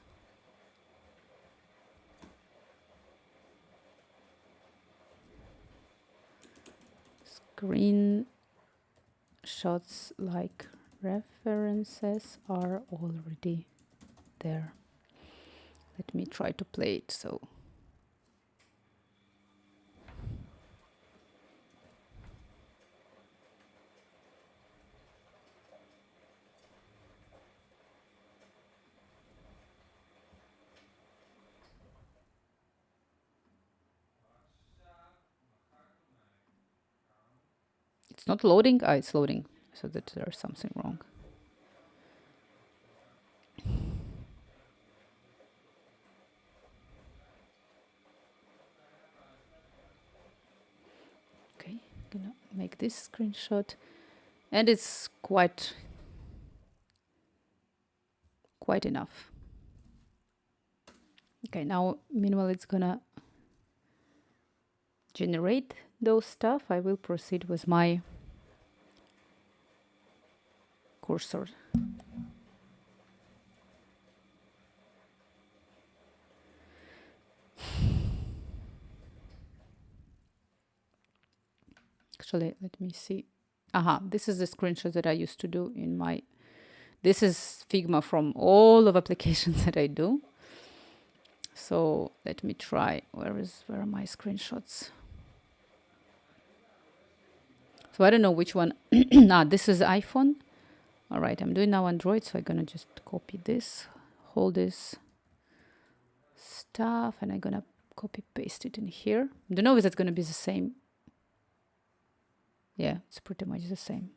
Screen shots like references are already there. Let me try to play it. So it's not loading. It's loading, so that there's something wrong. Okay, I'm gonna make this screenshot, and it's quite enough. Okay, now meanwhile it's gonna generate those stuff. I will proceed with my cursor. Actually, let me see. This is the screenshot that I used to do in my. This is Figma from all of applications that I do. So let me try. Where are my screenshots? So I don't know which one. This is iPhone. All right, I'm doing now Android, so I'm gonna just copy this, hold this stuff, and I'm gonna copy paste it in here. I don't know if it's gonna be the same. Yeah, it's pretty much the same.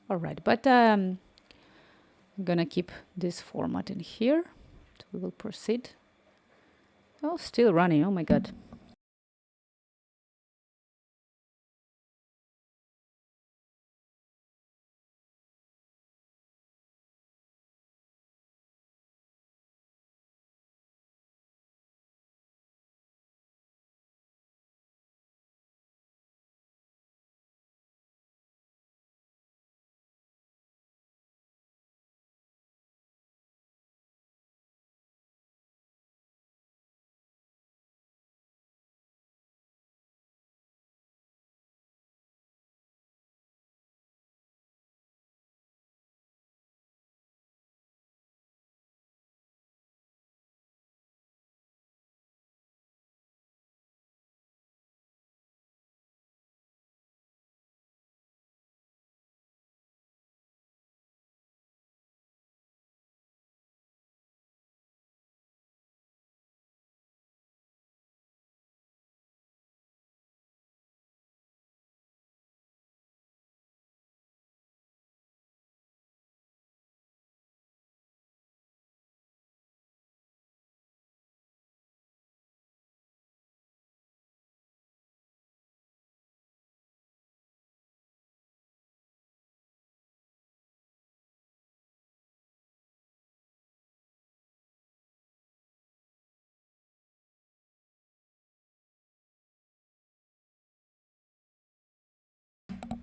All right, but I'm gonna keep this format in here. So we will proceed. Oh, still running. Oh my God.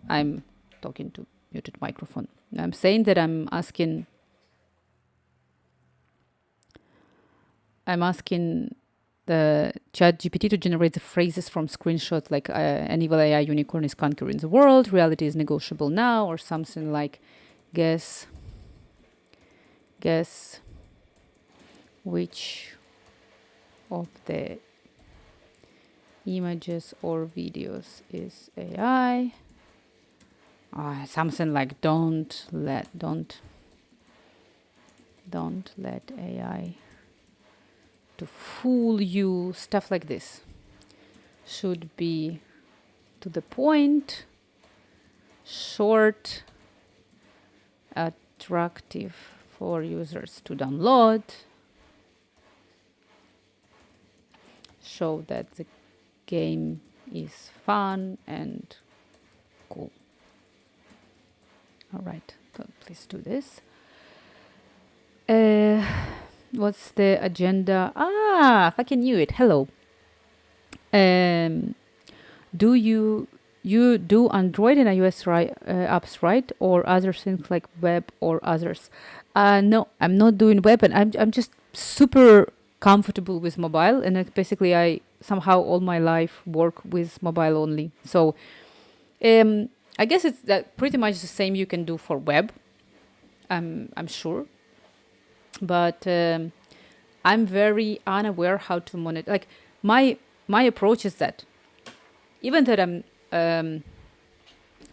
I'm talking to muted microphone. I'm saying that I'm asking the chat GPT to generate the phrases from screenshots like an evil AI unicorn is conquering the world, reality is negotiable now, or something like guess which of the images or videos is AI. Something like don't let AI to fool you, stuff like this. Should be to the point, short, attractive for users to download, show that the game is fun and cool. All right, so please do this. What's the agenda? Fucking knew it. Hello. Do you do Android and iOS apps, right? Or other things like web or others? No, I'm not doing web, and I'm just super comfortable with mobile, and basically I somehow all my life work with mobile only. So I guess it's that pretty much the same you can do for web. I'm sure, but I'm very unaware how to monitor. Like my approach is that even that I'm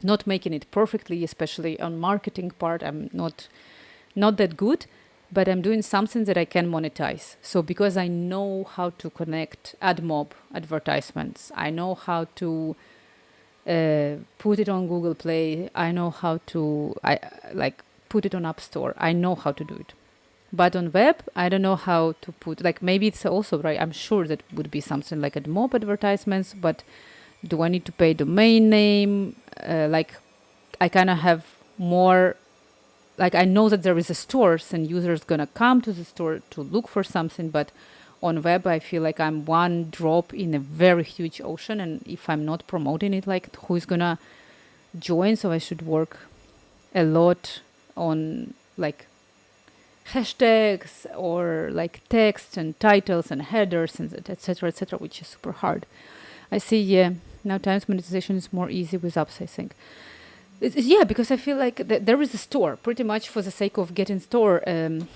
not making it perfectly, especially on marketing part, I'm not that good, but I'm doing something that I can monetize. So because I know how to connect AdMob advertisements, I know how to put it on Google Play, I know how to put it on App Store. I know how to do it. But on web, I don't know how to put, like, maybe it's also right. I'm sure that would be something like AdMob advertisements, but do I need to pay domain name? I kind of have more, like, I know that there is a store and users gonna come to the store to look for something, but on web, I feel like I'm one drop in a very huge ocean. And if I'm not promoting it, like, who's gonna join? So I should work a lot on like hashtags or like text and titles and headers and etc., which is super hard. I see. Yeah, now times monetization is more easy with apps, I think. Yeah, because I feel like there is a store pretty much for the sake of getting store, and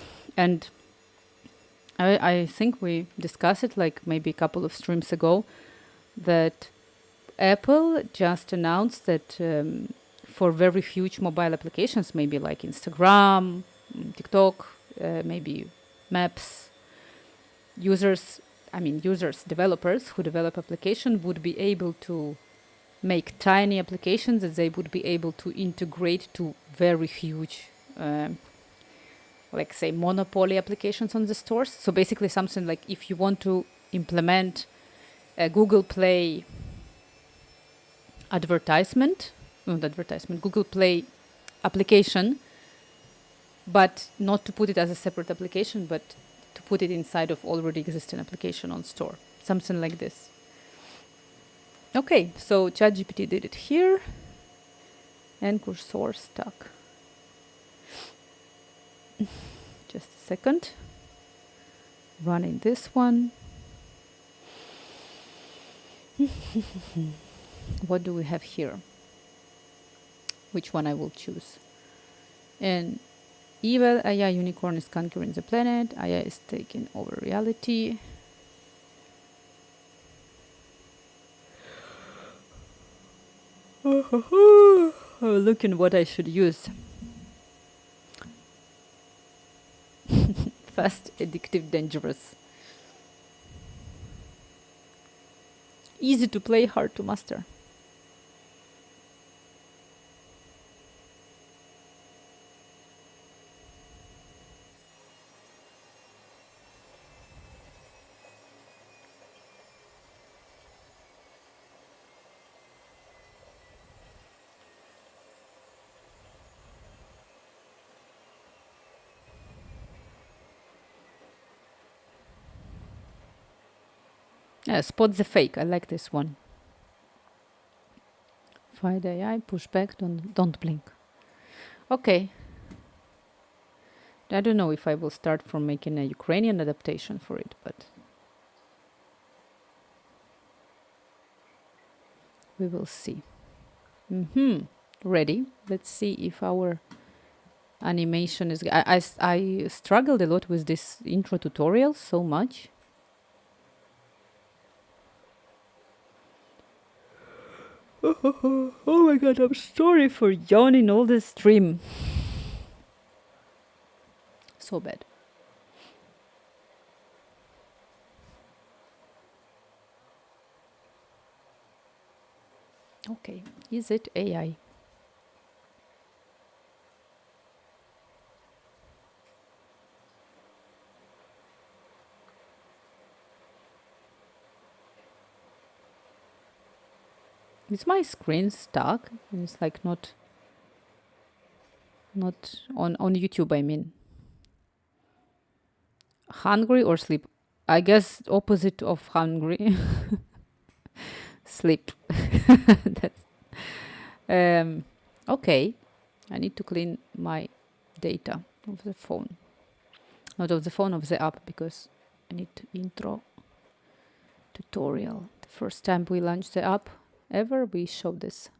I think we discussed it like maybe a couple of streams ago that Apple just announced that for very huge mobile applications, maybe like Instagram, TikTok, maybe Maps, developers who develop application would be able to make tiny applications that they would be able to integrate to very huge, like say monopoly applications on the stores. So basically something like if you want to implement a Google Play Google Play application, but not to put it as a separate application, but to put it inside of already existing application on store. Something like this. Okay, so ChatGPT did it here. And cursor stuck. Just a second. Running this one. What do we have here? Which one I will choose? And evil AI unicorn is conquering the planet. AI is taking over reality. I'm looking what I should use. Fast, addictive, dangerous. Easy to play, hard to master. Yeah, spot the fake. I like this one. Find AI, push back, don't blink. Okay. I don't know if I will start from making a Ukrainian adaptation for it, but we will see. Ready. Let's see if our animation is... I struggled a lot with this intro tutorial so much. Oh my god, I'm sorry for yawning all the stream. So bad. Okay, is it AI? Is my screen stuck? It's like not on YouTube, I mean. Hungry or sleep? I guess opposite of hungry. Sleep. That's okay. I need to clean my data of the phone. Not of the phone, of the app, because I need intro tutorial. The first time we launched the app ever, we show this.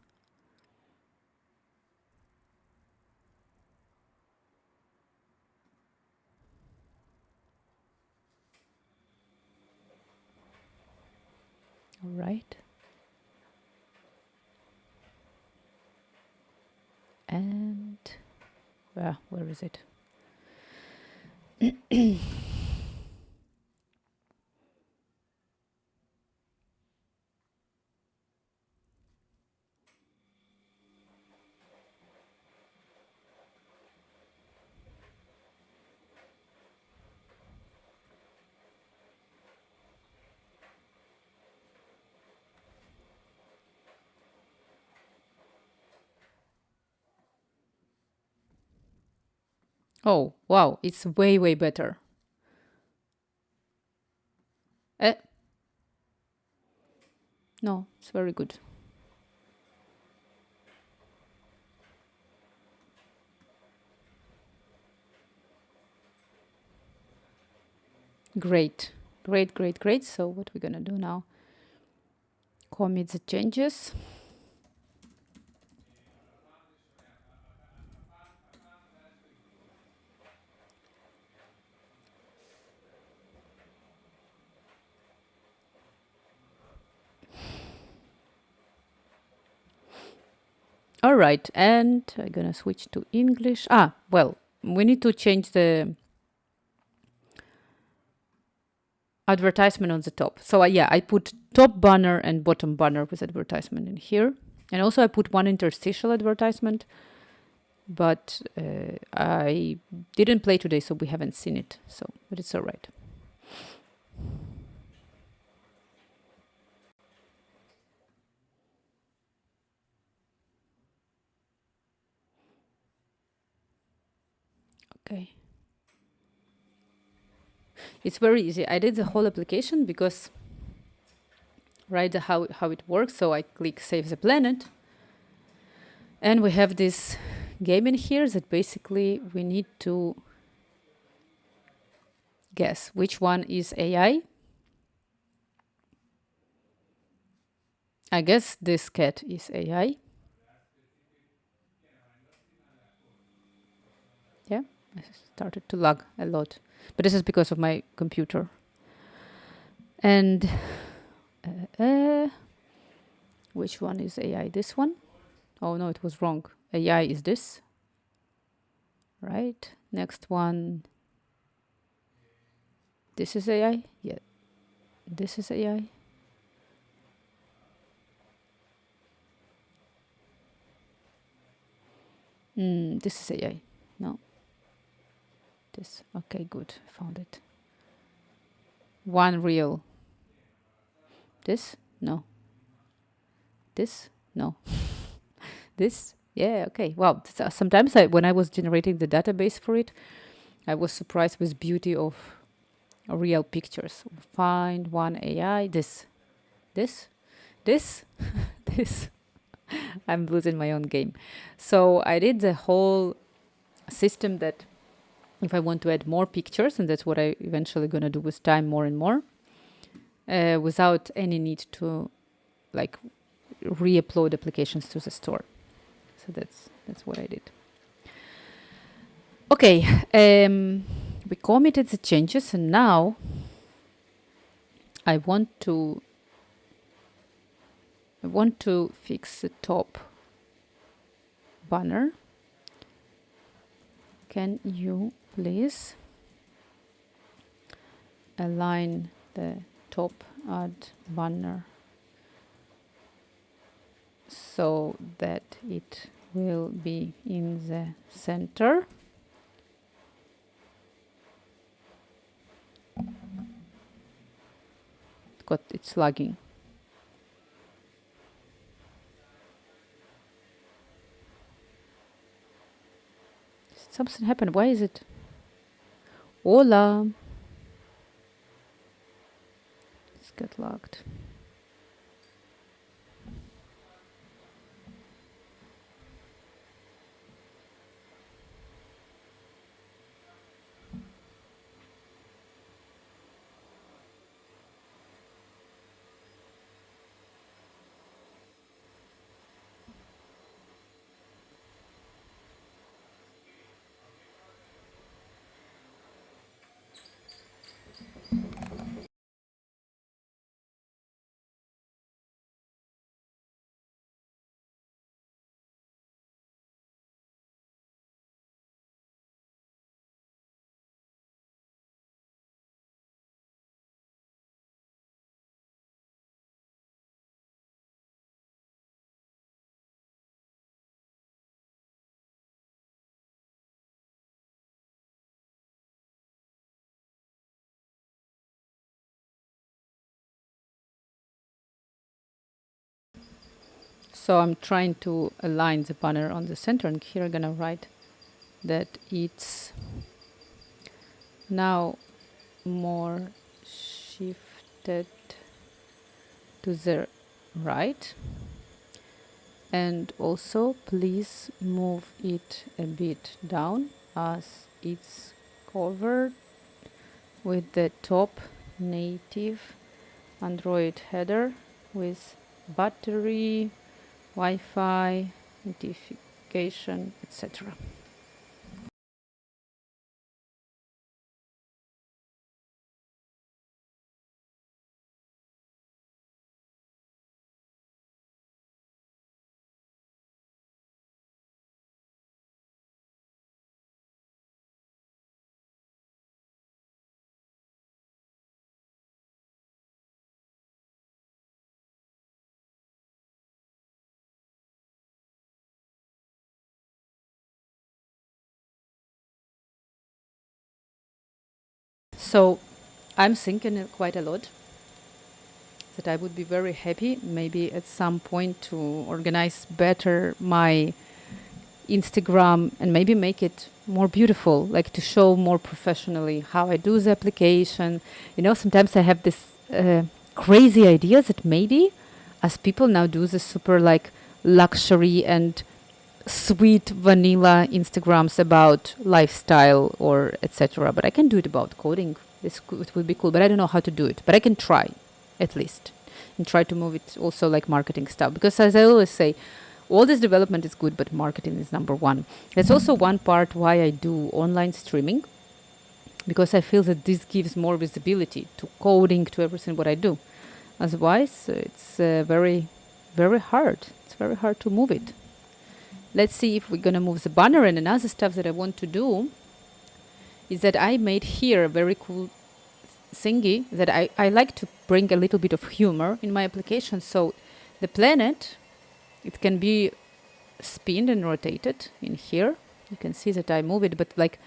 All right. And where is it? Oh, wow, it's way, way better. No, it's very good. Great, great, great, great. So what we're gonna do now? Commit the changes. All right, and I'm gonna switch to English. Well, we need to change the advertisement on the top. So yeah, I put top banner and bottom banner with advertisement in here. And also I put one interstitial advertisement, but I didn't play today, so we haven't seen it. So, but it's all right. Okay. It's very easy. I did the whole application because right how it works. So I click Save the Planet. And we have this game in here that basically we need to guess which one is AI. I guess this cat is AI. Yeah, I started to lag a lot. But this is because of my computer. And which one is AI? This one? Oh no, it was wrong. AI is this. Right. Next one. This is AI? Yeah. This is AI. This is AI. No. This. Okay, good. I found it. One real. This? No. This? No. This? Yeah, okay. Wow. Sometimes when I was generating the database for it, I was surprised with beauty of real pictures. Find one AI. This. This. This. This. I'm losing my own game. So I did the whole system that if I want to add more pictures, and that's what I eventually gonna do with time more and more, without any need to like re-upload applications to the store. So that's what I did. Okay, we committed the changes, and now I want to fix the top banner. Can you please align the top ad banner so that it will be in the center? It's lagging. Something happened. Why is it? Hola. It's got locked. So I'm trying to align the banner on the center, and here I'm gonna write that it's now more shifted to the right, and also please move it a bit down as it's covered with the top native Android header with battery, Wi-Fi, notification, etc. So I'm thinking quite a lot that I would be very happy maybe at some point to organize better my Instagram and maybe make it more beautiful, like to show more professionally how I do the application. Sometimes I have this crazy ideas that maybe as people now do the super like luxury and sweet vanilla Instagrams about lifestyle or etc. But I can do it about coding. It would be cool, but I don't know how to do it. But I can try, at least, and try to move it also like marketing stuff. Because as I always say, all this development is good, but marketing is number one. That's also one part why I do online streaming, because I feel that this gives more visibility to coding, to everything what I do. Otherwise, it's very, very hard. It's very hard to move it. Let's see if we're going to move the banner. And another stuff that I want to do is that I made here a very cool thingy that I like to bring a little bit of humor in my application. So the planet, it can be spinned and rotated in here. You can see that I move it, but like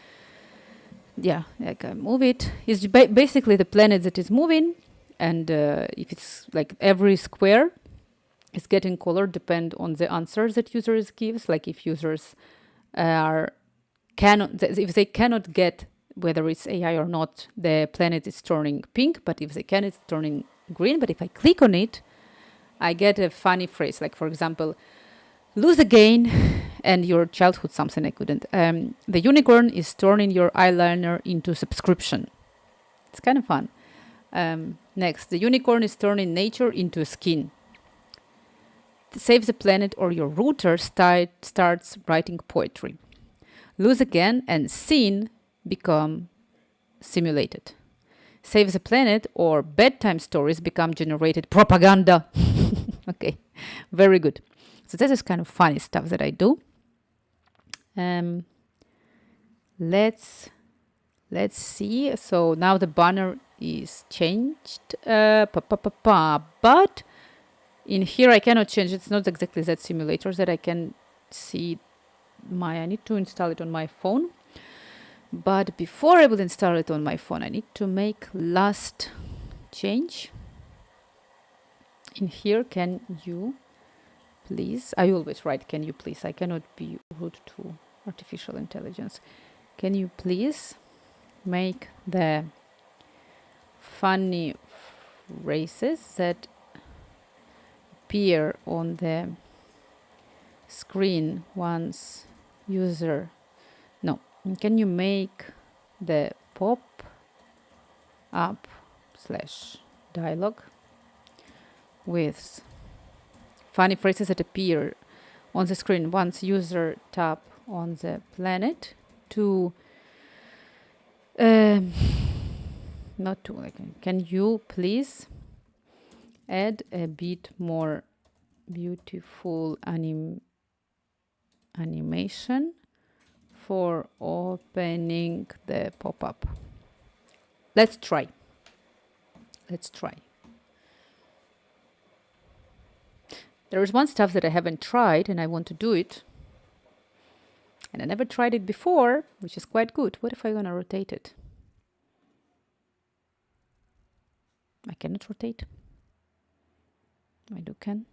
I move it. It's basically the planet that is moving. And if it's like every square is getting color depend on the answers that users gives. Like if users if they cannot get whether it's AI or not, the planet is turning pink. But if they can, it's turning green. But if I click on it, I get a funny phrase. Like for example, Lose again and your childhood something I couldn't. The unicorn is turning your eyeliner into subscription. It's kind of fun. Next, the unicorn is turning nature into a skin. Save the planet or your router starts writing poetry. Lose again and scene become simulated. Save the planet or bedtime stories become generated propaganda. Okay, very good. So this is kind of funny stuff that I do. Let's see. So now the banner is changed. But in here I cannot change. It's not exactly that simulator that I can see. I need to install it on my phone. But before I will install it on my phone, I need to make last change. In here, can you please? I always write, can you please? I cannot be rude to artificial intelligence. Can you please make the funny phrases that appear on the screen once user... No. Can you make the pop-up / dialog with funny phrases that appear on the screen once user tap on the planet to not to like, can you please add a bit more beautiful animation for opening the pop-up? Let's try. There is one stuff that I haven't tried and I want to do it. And I never tried it before, which is quite good. What if I'm gonna rotate it? I cannot rotate. I can.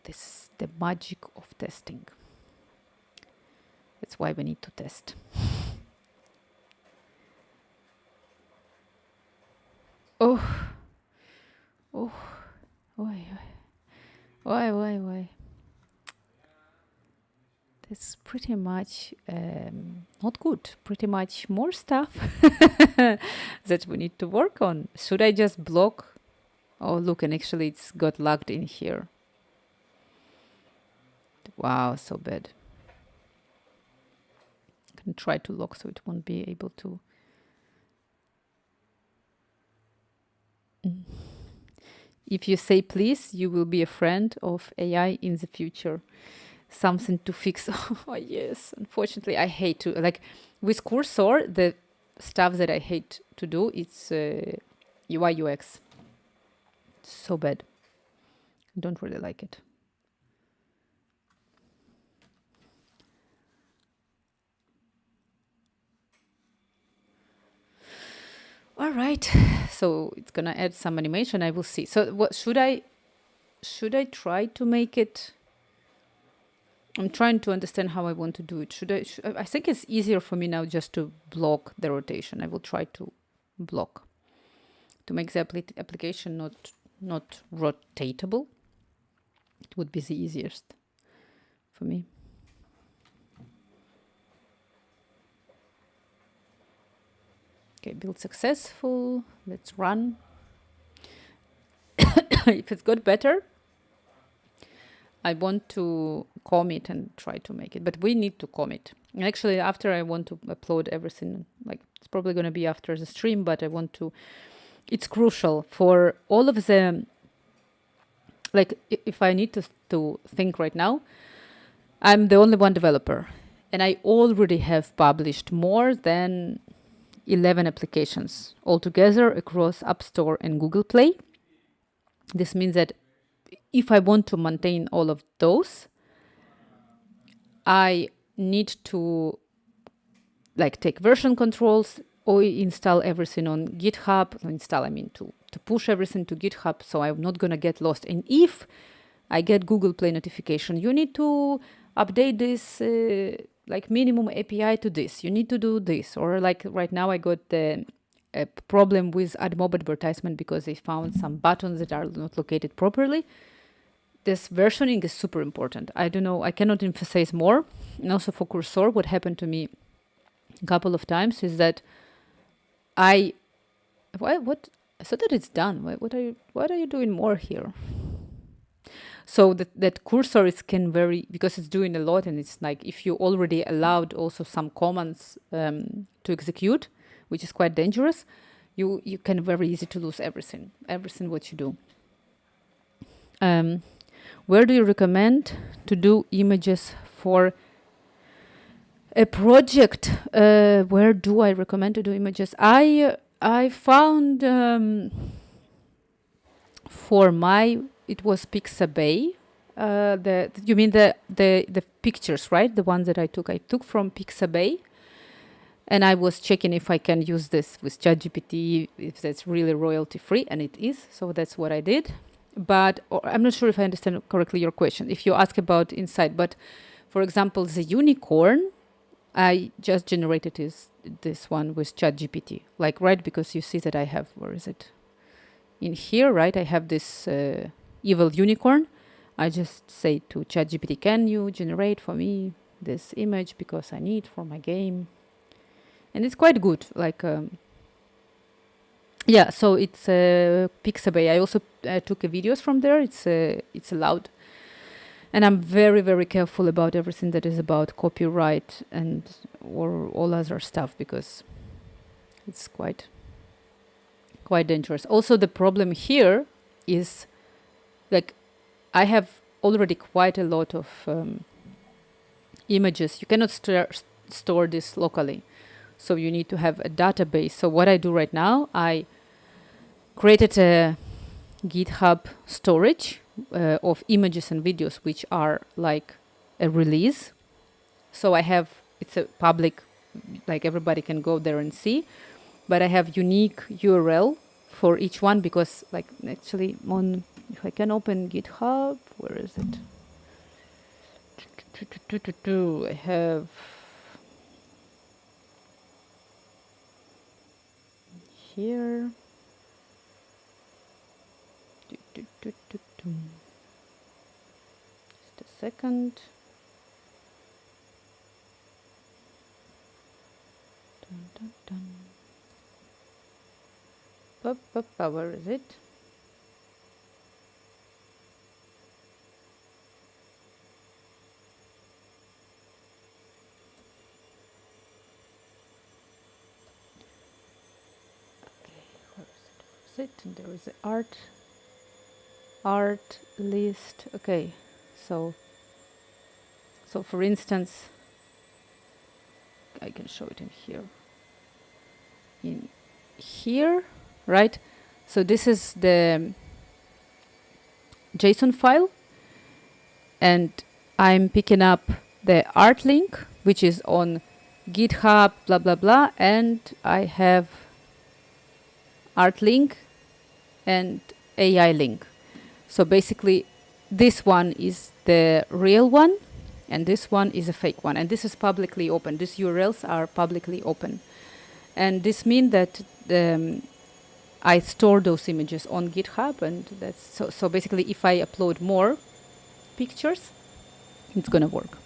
This is the magic of testing. That's why we need to test. Why? This is pretty much not good. Pretty much more stuff that we need to work on. Should I just block? Oh, look, and actually it's got logged in here. Wow, so bad. I can try to lock so it won't be able to. If you say please, you will be a friend of AI in the future. Something to fix. Oh, yes. Unfortunately, I hate to, like, with Cursor, the stuff that I hate to do, it's UI UX. So bad. I don't really like it. All right, so it's gonna add some animation. I will see. So what should I try to make it? I'm trying to understand how I want to do it. I think it's easier for me now just to block the rotation. I will try to block to make the application not rotatable. It would be the easiest for me. Okay, build successful. Let's run. If it's got better, I want to commit and try to make it, but we need to commit. And actually, after I want to upload everything, like it's probably going to be after the stream, but I want to, it's crucial for all of the, like if I need to think right now, I'm the only one developer and I already have published more than 11 applications altogether across App Store and Google Play. This means that if I want to maintain all of those, I need to like take version controls or install everything on GitHub. Install, I mean to push everything to GitHub, so I'm not gonna get lost. And if I get Google Play notification, you need to update this like minimum API to this. You need to do this. Or like right now I got the a problem with AdMob advertisement because they found some buttons that are not located properly. This versioning is super important. I don't know, I cannot emphasize more. And also for Cursor, what happened to me a couple of times is that I thought that it's done. What are you doing more here? So that Cursor can vary because it's doing a lot, and it's like if you already allowed also some commands to execute, which is quite dangerous, you can very easy to lose everything what you do. Where do you recommend to do images for a project? Where do I recommend to do images? I found for it was Pixabay. You mean the pictures, right? The ones that I took from Pixabay, and I was checking if I can use this with ChatGPT, if that's really royalty free, and it is. So that's what I did. But I'm not sure if I understand correctly your question. If you ask about inside, but for example, the unicorn, I just generated this one with ChatGPT, like right because you see that I have, where is it? In here, right? I have this evil unicorn. I just say to ChatGPT, can you generate for me this image because I need for my game? And it's quite good. Like, yeah. So it's Pixabay. I also took videos from there. It's allowed. And I'm very, very careful about everything that is about copyright and or all other stuff because it's quite dangerous. Also, the problem here is like I have already quite a lot of images. You cannot store this locally, so you need to have a database. So what I do right now, I created a GitHub storage of images and videos which are like a release. So it's a public, like everybody can go there and see, but I have unique URL for each one because like actually if I can open GitHub, where is it? I have here. Just a second. Where is it? And there is the art list. Okay, so for instance, I can show it in here, right? So this is the JSON file, and I'm picking up the art link, which is on GitHub, blah blah blah, and I have art link and AI link. So basically, this one is the real one, and this one is a fake one. And this is publicly open. These URLs are publicly open. And this means that I store those images on GitHub, and that's so basically if I upload more pictures, it's gonna work.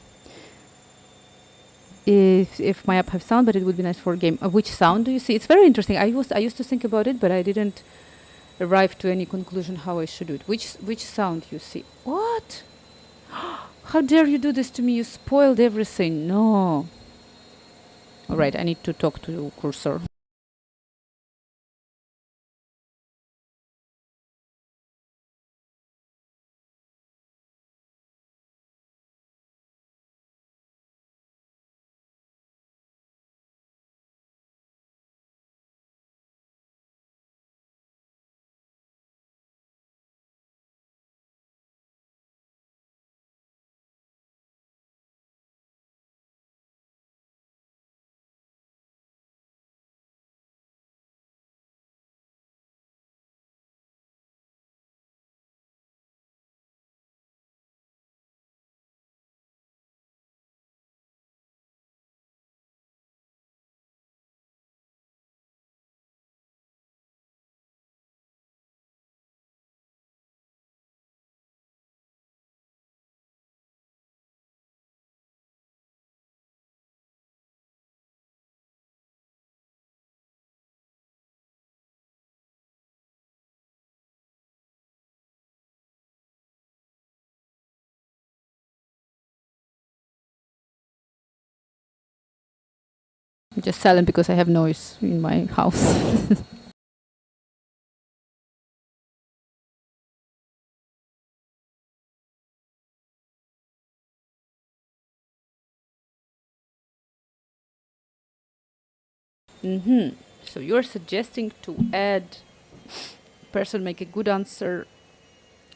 If my app have sound, but it would be nice for a game. Which sound do you see? It's very interesting. I used to think about it, but I didn't arrive to any conclusion how I should do it. Which sound you see? What? How dare you do this to me? You spoiled everything. No. All right, I need to talk to Cursor. I'm just silent because I have noise in my house. Mm-hmm. So you're suggesting to add person make a good answer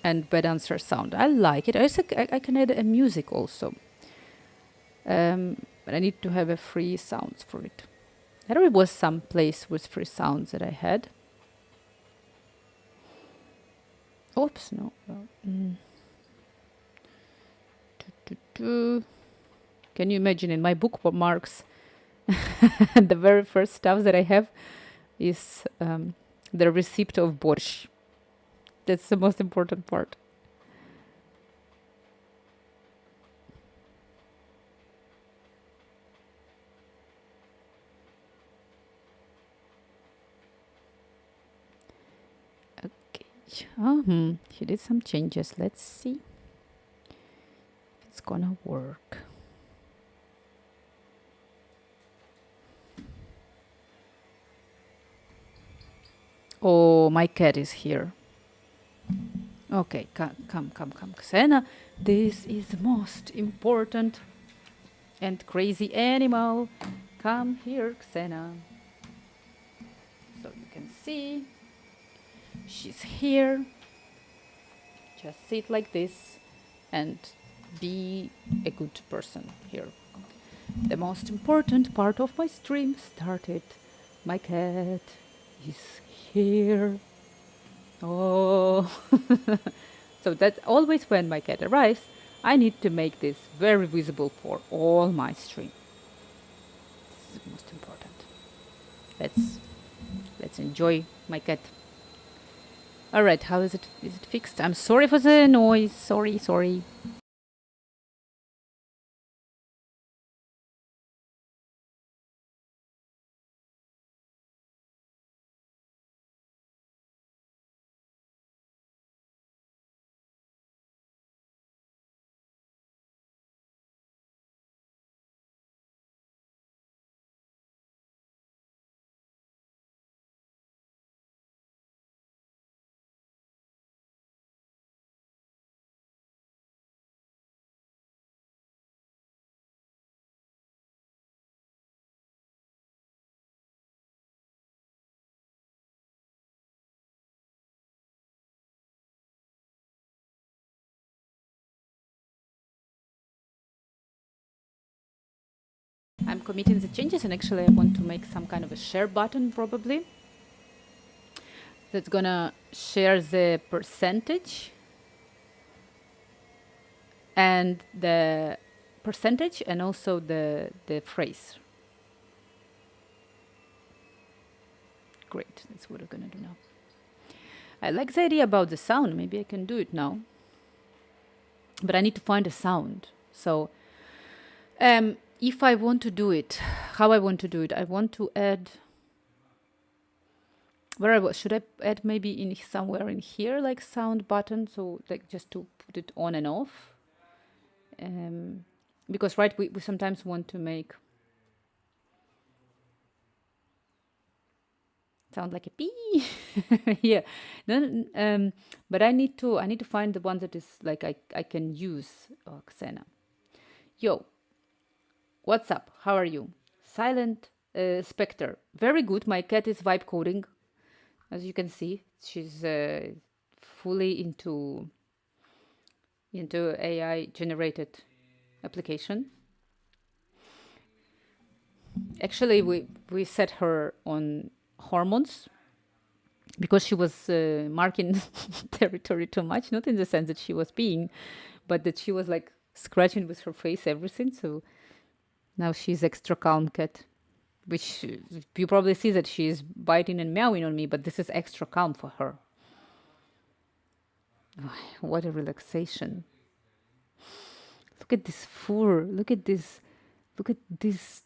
and bad answer sound. I like it. I can add a music also. But I need to have a free sounds for it. There was some place with free sounds that I had. Oops, no. Can you imagine in my bookmarks, the very first stuff that I have is the receipt of borscht. That's the most important part. Okay. He did some changes. Let's see if it's gonna work. Oh, my cat is here. Okay, come, Xena. This is the most important and crazy animal. Come here, Xena. So you can see she's here. Just sit like this and be a good person here. The most important part of my stream started. My cat is here. Oh. So that's always when my cat arrives, I need to make this very visible for all my stream. This is the most important. Let's enjoy my cat. All right, how is it? Is it fixed? I'm sorry for the noise. Sorry. I'm committing the changes, and actually I want to make some kind of a share button probably. That's gonna share the percentage and the percentage and also the phrase. Great, that's what we're gonna do now. I like the idea about the sound. Maybe I can do it now. But I need to find a sound. So if I want to do it, how I want to do it, I want to add, should I add maybe in somewhere in here, like sound button, so like just to put it on and off? Because right, we sometimes want to make sound like a pee. Yeah. Then but I need to find the one that is like I can use. Oh, Xena. Yo, what's up? How are you? Silent Spectre. Very good. My cat is vibe coding. As you can see, she's fully into AI generated application. Actually, we set her on hormones because she was marking territory too much. Not in the sense that she was peeing, but that she was like scratching with her face everything. So now she's extra calm cat, which you probably see that she's biting and meowing on me, but this is extra calm for her. What a relaxation. Look at this fur. Look at this. Look at this.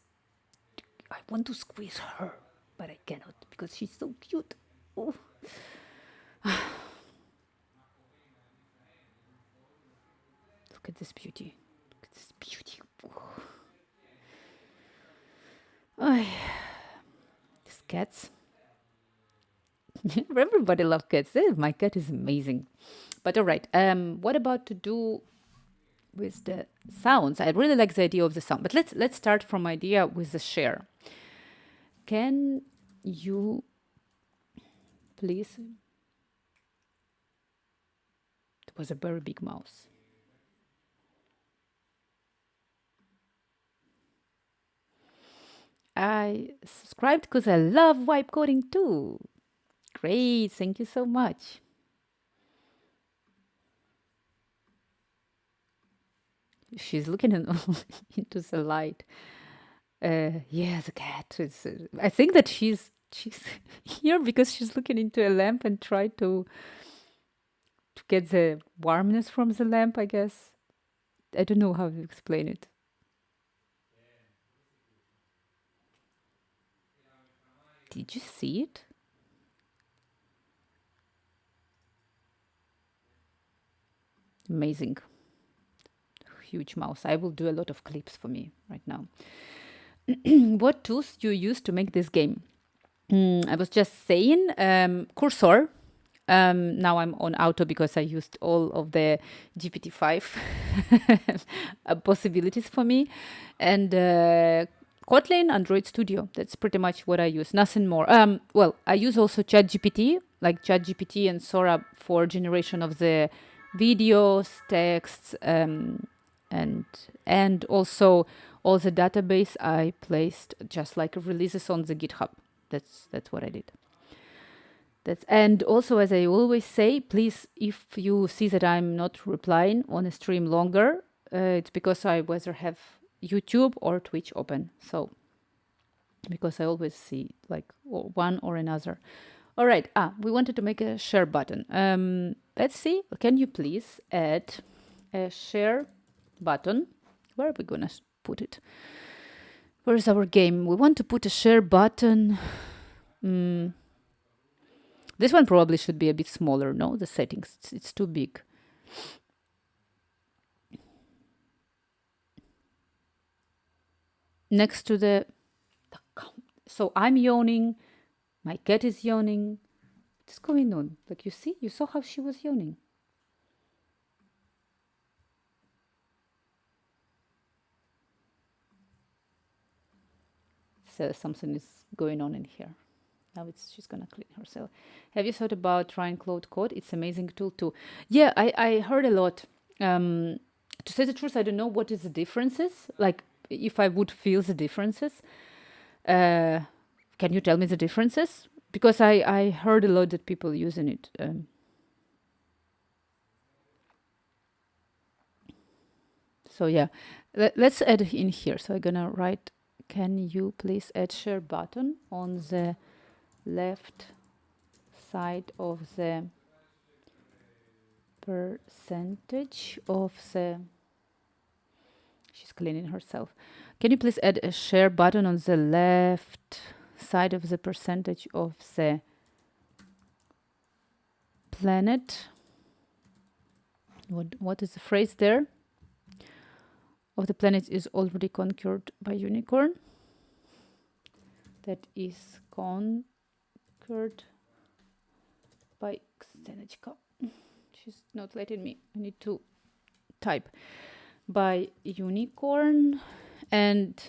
I want to squeeze her, but I cannot because she's so cute. Oh. Look at this beauty. Look at this beauty. Oh. cats. Everybody loves cats. My cat is amazing. But all right. What about to do with the sounds? I really like the idea of the sound. But let's start from idea with the share. Can you please? It was a very big mouse. I subscribed because I love vibe coding too. Great, thank you so much. She's looking into the light. Yeah, the cat. I think that she's here because she's looking into a lamp and try to get the warmness from the lamp. I guess I don't know how to explain it. Did you see it? Amazing. Huge mouse. I will do a lot of clips for me right now. What tools do you use to make this game? I was just saying cursor. Now I'm on auto because I used all of the GPT-5 possibilities for me. And Kotlin, Android Studio. That's pretty much what I use. Nothing more. Well, I use also ChatGPT, like ChatGPT and Sora for generation of the videos, texts, and also all the database I placed just like releases on the GitHub. That's what I did. And also, as I always say, please, if you see that I'm not replying on a stream longer, it's because I whether have YouTube or Twitch open. So, because I always see like one or another. All right. We wanted to make a share button. Let's see. Can you please add a share button? Where are we gonna put it? Where is our game? We want to put a share button. This one probably should be a bit smaller, no? The settings, it's too big. Next to the... So I'm yawning, my cat is yawning. What's going on? Like, you saw how she was yawning. So something is going on in here. Now she's gonna clean herself. Have you thought about trying Claude Code? It's an amazing tool too. Yeah, I heard a lot. To say the truth, I don't know what is the differences. Like, if I would feel the differences. Can you tell me the differences? Because I heard a lot that people using it. So yeah, let's add in here. So I'm gonna write, can you please add share button on the left side of the percentage of the... She's cleaning herself. Can you please add a share button on the left side of the percentage of the planet? What is the phrase there? Of the planet is already conquered by unicorn. That is conquered by Xenechka. She's not letting me. I need to type by unicorn. And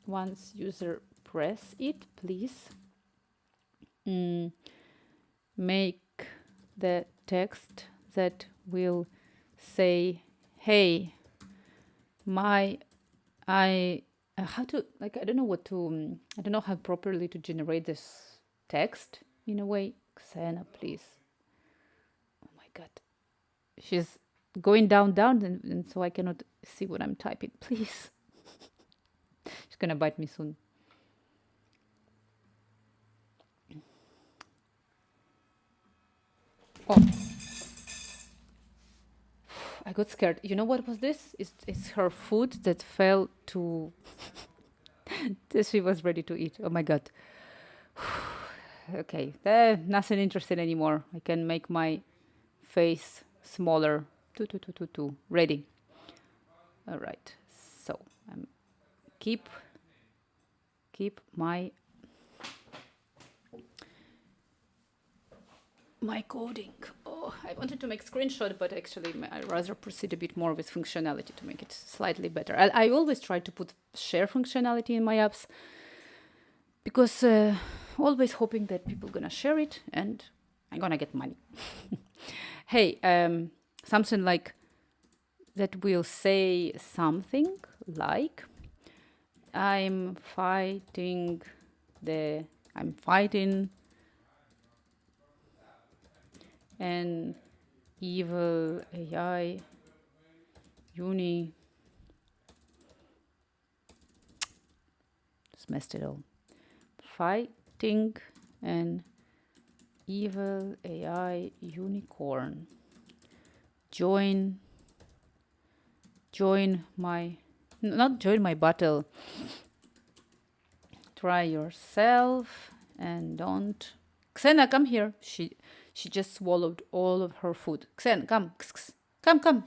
once user press it, please make the text that will say, hey, how to, like, I don't know how properly to generate this text in a way. Xena, please. Oh my God. She's going down, and so I cannot see what I'm typing. Please. She's gonna bite me soon. Oh. I got scared. You know what was this? It's her food that fell to... She was ready to eat. Oh my God. Okay, nothing interesting anymore. I can make my face smaller. Two. Ready. All right. So keep my my coding. Oh, I wanted to make screenshot, but actually I rather proceed a bit more with functionality to make it slightly better. I always try to put share functionality in my apps because always hoping that people gonna share it and I'm gonna get money. Hey, something like that will say something like I'm fighting an evil AI uni. Just messed it all. Fighting an evil AI unicorn. Join my, not join my battle. Try yourself and don't. Xena, come here. She just swallowed all of her food. Xena, come. Come.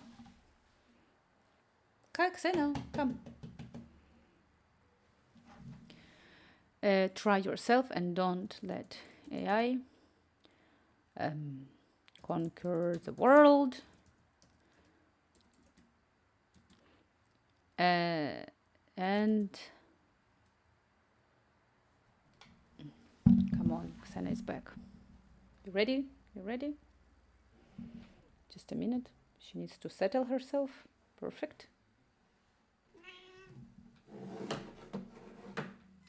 Xena, come. Try yourself and don't let AI conquer the world. And come on, Xena is back. You ready? Just a minute. She needs to settle herself. Perfect.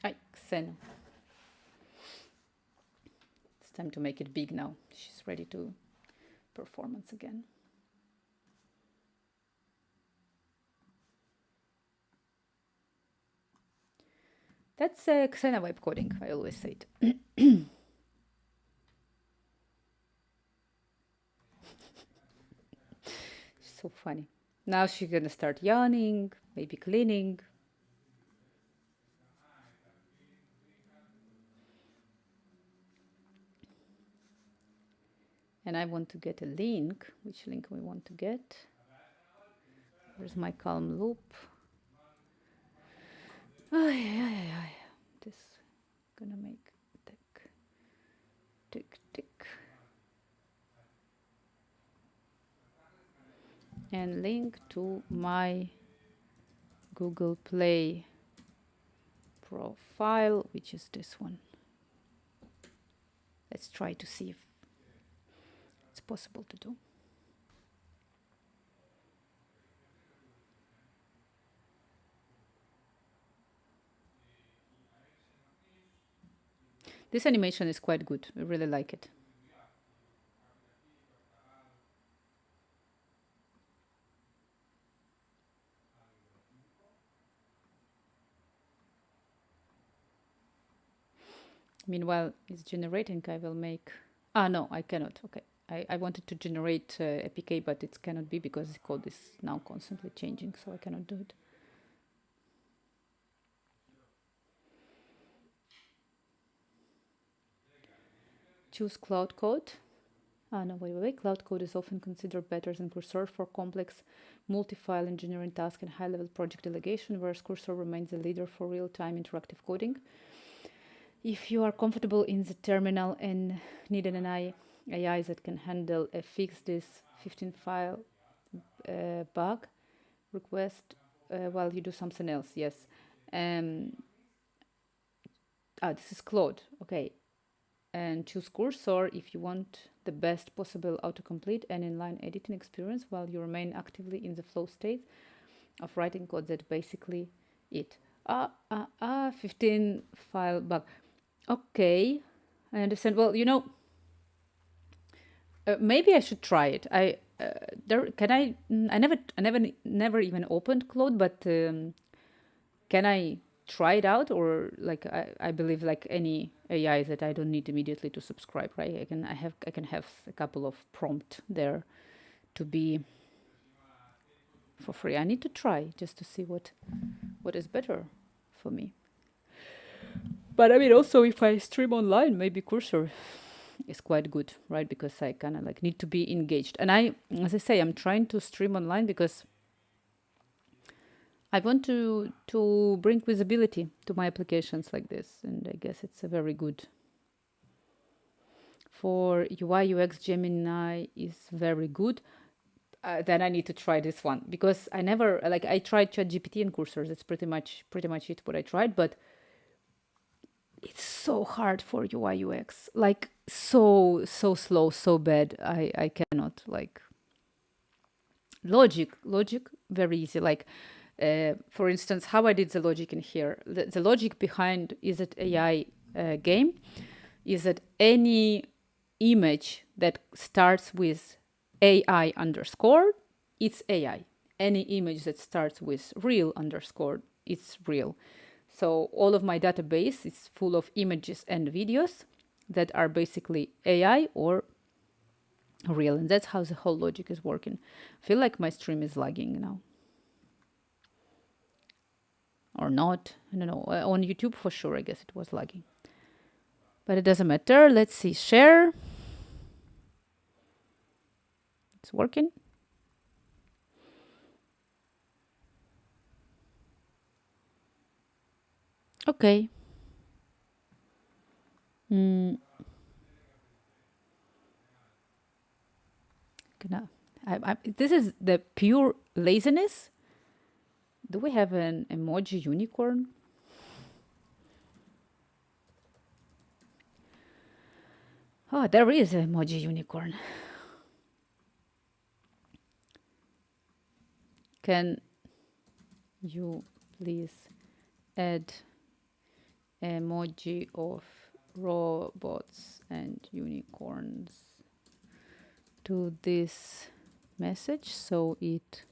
Hi, Xena. It's time to make it big now. She's ready to performance again. That's Xena vibe coding, I always say it. So funny. Now she's gonna start yawning, maybe cleaning. And I want to get a link. Which link we want to get? Where's my calm loop? This gonna make tick. And link to my Google Play profile, which is this one. Let's try to see if it's possible to do. This animation is quite good. I really like it. Meanwhile, it's generating. I will make... no, I cannot. Okay. I wanted to generate APK, but it cannot be because the code is now constantly changing, so I cannot do it. Choose Cloud Code. No, wait. Cloud Code is often considered better than Cursor for complex multi-file engineering tasks and high-level project delegation, whereas Cursor remains the leader for real-time interactive coding. If you are comfortable in the terminal and need an AI that can handle a fix this 15-file bug request while you do something else, yes. This is Claude, okay. And choose Cursor if you want the best possible autocomplete and inline editing experience while you remain actively in the flow state of writing code. That's basically it. 15 file bug. Okay, I understand. Well, maybe I should try it. I never even opened Claude, but can I try it out? Or like I believe like any AI that I don't need immediately to subscribe, right? I can have a couple of prompt there to be for free. I need to try just to see what is better for me. But I mean, also if I stream online, maybe Cursor is quite good, right? Because I kind of like need to be engaged. And as I say, I'm trying to stream online because I want to bring visibility to my applications like this. And I guess it's a very good For UI UX, Gemini is very good. Then I need to try this one because I never like I tried ChatGPT and Cursor. That's pretty much it what I tried, but it's so hard for UI UX. Like so slow, so bad. I cannot like logic very easy. Like for instance, how I did the logic in here. The logic behind is it AI game is that any image that starts with AI underscore, it's AI. Any image that starts with real underscore, it's real. So all of my database is full of images and videos that are basically AI or real. And that's how the whole logic is working. I feel like my stream is lagging now. Or not. I don't know. On YouTube for sure, I guess it was lagging. But it doesn't matter. Let's see. Share. It's working. Okay. This is the pure laziness. Do we have an emoji unicorn? Oh, there is an emoji unicorn. Can you please add emoji of robots and unicorns to this message so it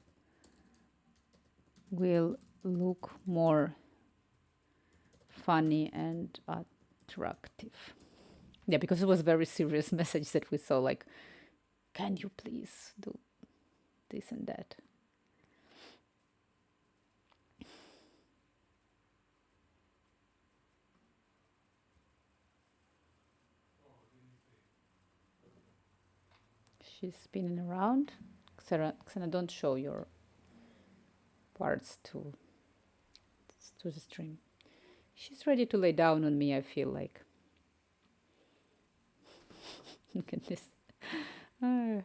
will look more funny and attractive? Yeah, because it was a very serious message that we saw, like, can you please do this and that? She's spinning around. Xena, don't show your parts to the stream. She's ready to lay down on me, I feel like. Look at this. Oh.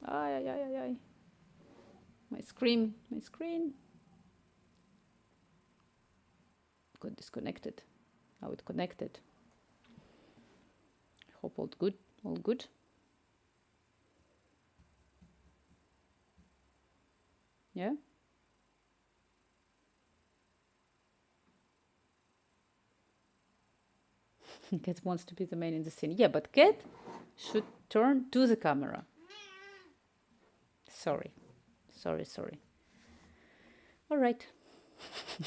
Ay. My screen. Got disconnected. Now it connected. Hope all good. Yeah. Cat wants to be the main in the scene. Yeah, but Cat should turn to the camera. Sorry. All right.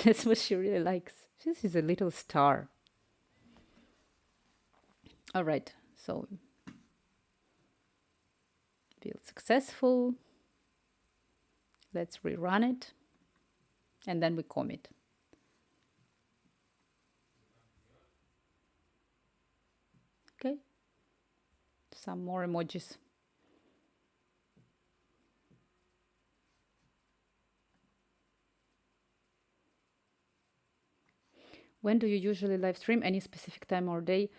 That's what she really likes. This is a little star. All right. So, feel successful. Let's rerun it. And then we commit. Okay. Some more emojis. When do you usually live stream? Any specific time or day?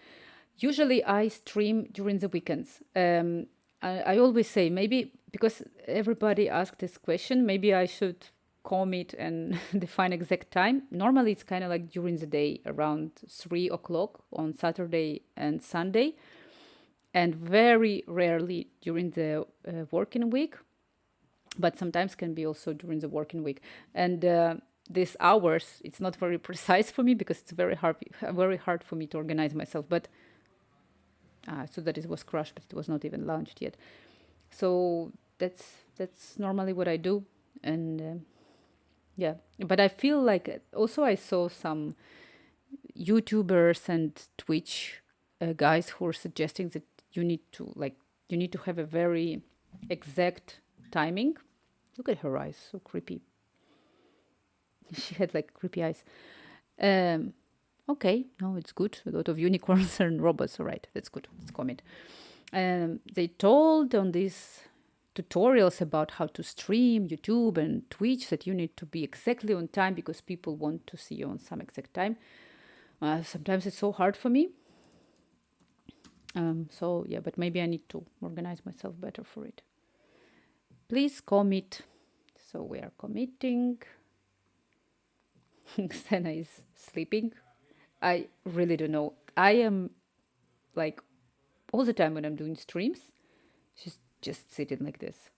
Usually I stream during the weekends. I always say maybe because everybody asked this question, maybe I should commit and define exact time. Normally it's kind of like during the day around 3 o'clock on Saturday and Sunday, and very rarely during the working week, but sometimes can be also during the working week. And these hours, it's not very precise for me because it's very hard for me to organize myself. But so that it was crushed, but it was not even launched yet. So that's normally what I do, and yeah. But I feel like also I saw some YouTubers and Twitch guys who are suggesting that you need to have a very exact timing. Look at her eyes, so creepy. She had like creepy eyes. Okay, no, it's good. A lot of unicorns and robots. All right, that's good. Let's commit. They told on these tutorials about how to stream YouTube and Twitch that you need to be exactly on time because people want to see you on some exact time. Sometimes it's so hard for me. So yeah, but maybe I need to organize myself better for it. Please commit. So we are committing. Xena is sleeping. I really don't know. I am like all the time when I'm doing streams, she's just sitting like this.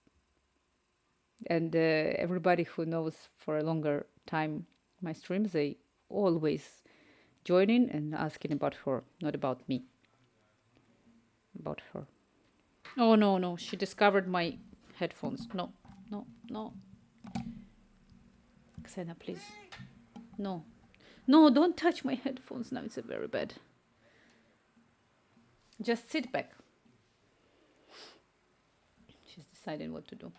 And everybody who knows for a longer time my streams, they always join in and asking about her, not about me. About her. Oh no, no, she discovered my headphones. No, no, no. Xena, please. No. No, don't touch my headphones now. It's a very bad. Just sit back. She's deciding what to do.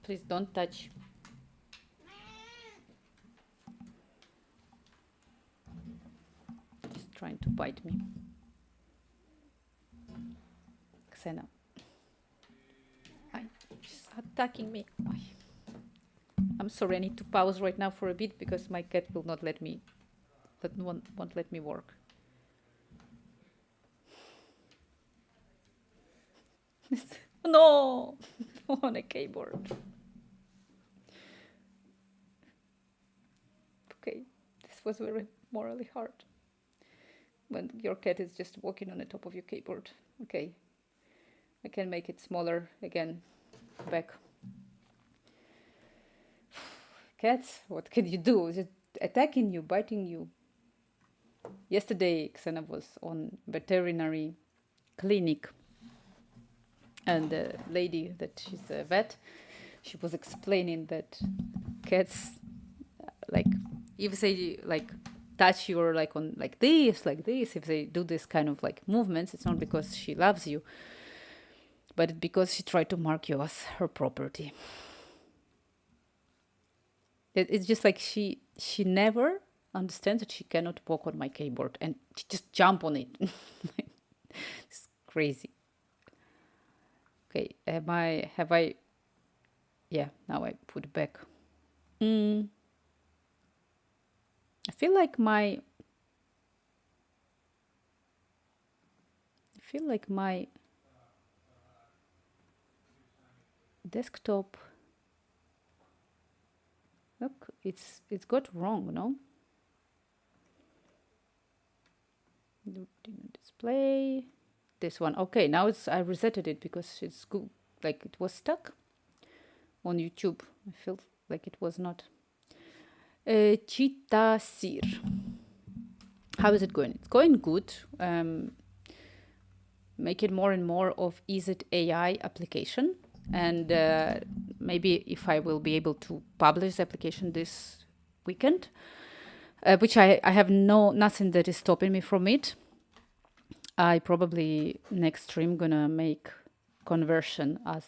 Please don't touch. She's trying to bite me. Xena. She's attacking me. I'm sorry, I need to pause right now for a bit because my cat will not let me, won't let me work. No, on a keyboard. Okay, this was very morally hard. When your cat is just walking on the top of your keyboard. Okay, I can make it smaller again. Back. Cats, what can you do? Just attacking you, biting you. Yesterday, Xena was on veterinary clinic, and the lady that she's a vet, she was explaining that cats, like, if they like touch you or like on like this, if they do this kind of like movements, it's not because she loves you, but it's because she tried to mark you as her property. It's just like she never understands that she cannot walk on my keyboard and she just jump on it. It's crazy. Okay, have I? Yeah, now I put back. I feel like my desktop. Look, it's got wrong, no? Display. This one. Okay, now I resetted it because it's good. Like it was stuck on YouTube. I feel like it was not. Cheetah How is it going? It's going good. Make it more and more of Is-It AI application. And maybe if I will be able to publish the application this weekend, which I have nothing that is stopping me from it. I probably next stream gonna make conversion, as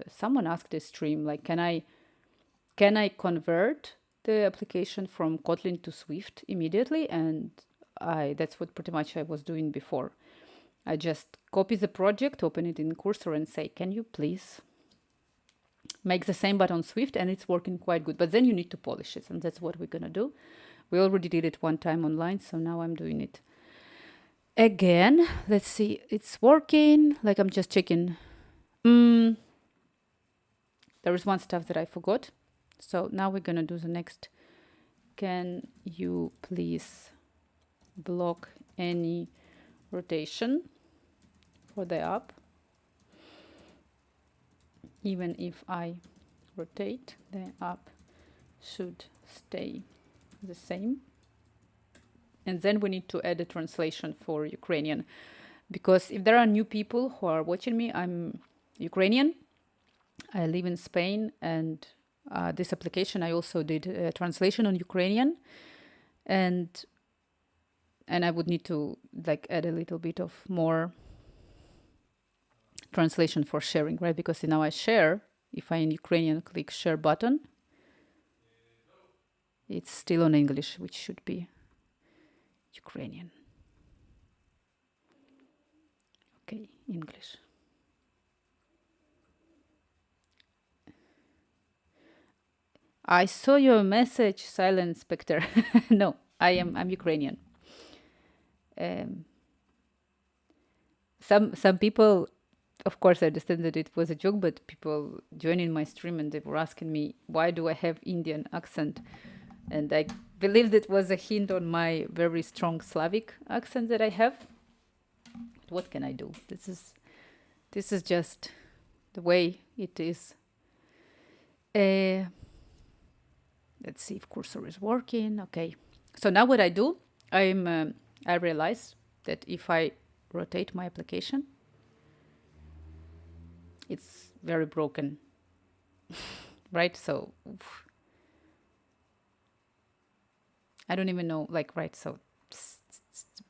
someone asked this stream, like can I convert the application from Kotlin to Swift immediately? And that's what pretty much I was doing before. I just copy the project, open it in Cursor and say, can you please make the same but on Swift? And it's working quite good. But then you need to polish it, and that's what we're gonna do. We already did it one time online, so now I'm doing it again. Let's see, it's working. Like I'm just checking. There is one stuff that I forgot. So now we're gonna do the next. Can you please block any rotation for the app? Even if I rotate, the app should stay the same. And then we need to add a translation for Ukrainian, because if there are new people who are watching me, I'm Ukrainian. I live in Spain, and this application I also did a translation on Ukrainian, and I would need to like add a little bit of more translation for sharing, right? Because now I share, if I in Ukrainian click share button, it's still on English, which should be Ukrainian. Okay, English. I saw your message, Silent Spectre. No, I'm Ukrainian. some people, of course, I understand that it was a joke, but people joining my stream and they were asking me, why do I have Indian accent? And I believed it was a hint on my very strong Slavic accent that I have. But what can I do? This is just the way it is. Let's see if cursor is working. Okay. So now what I do, I realize that if I rotate my application, it's very broken, right? So I don't even know, like, right? So it's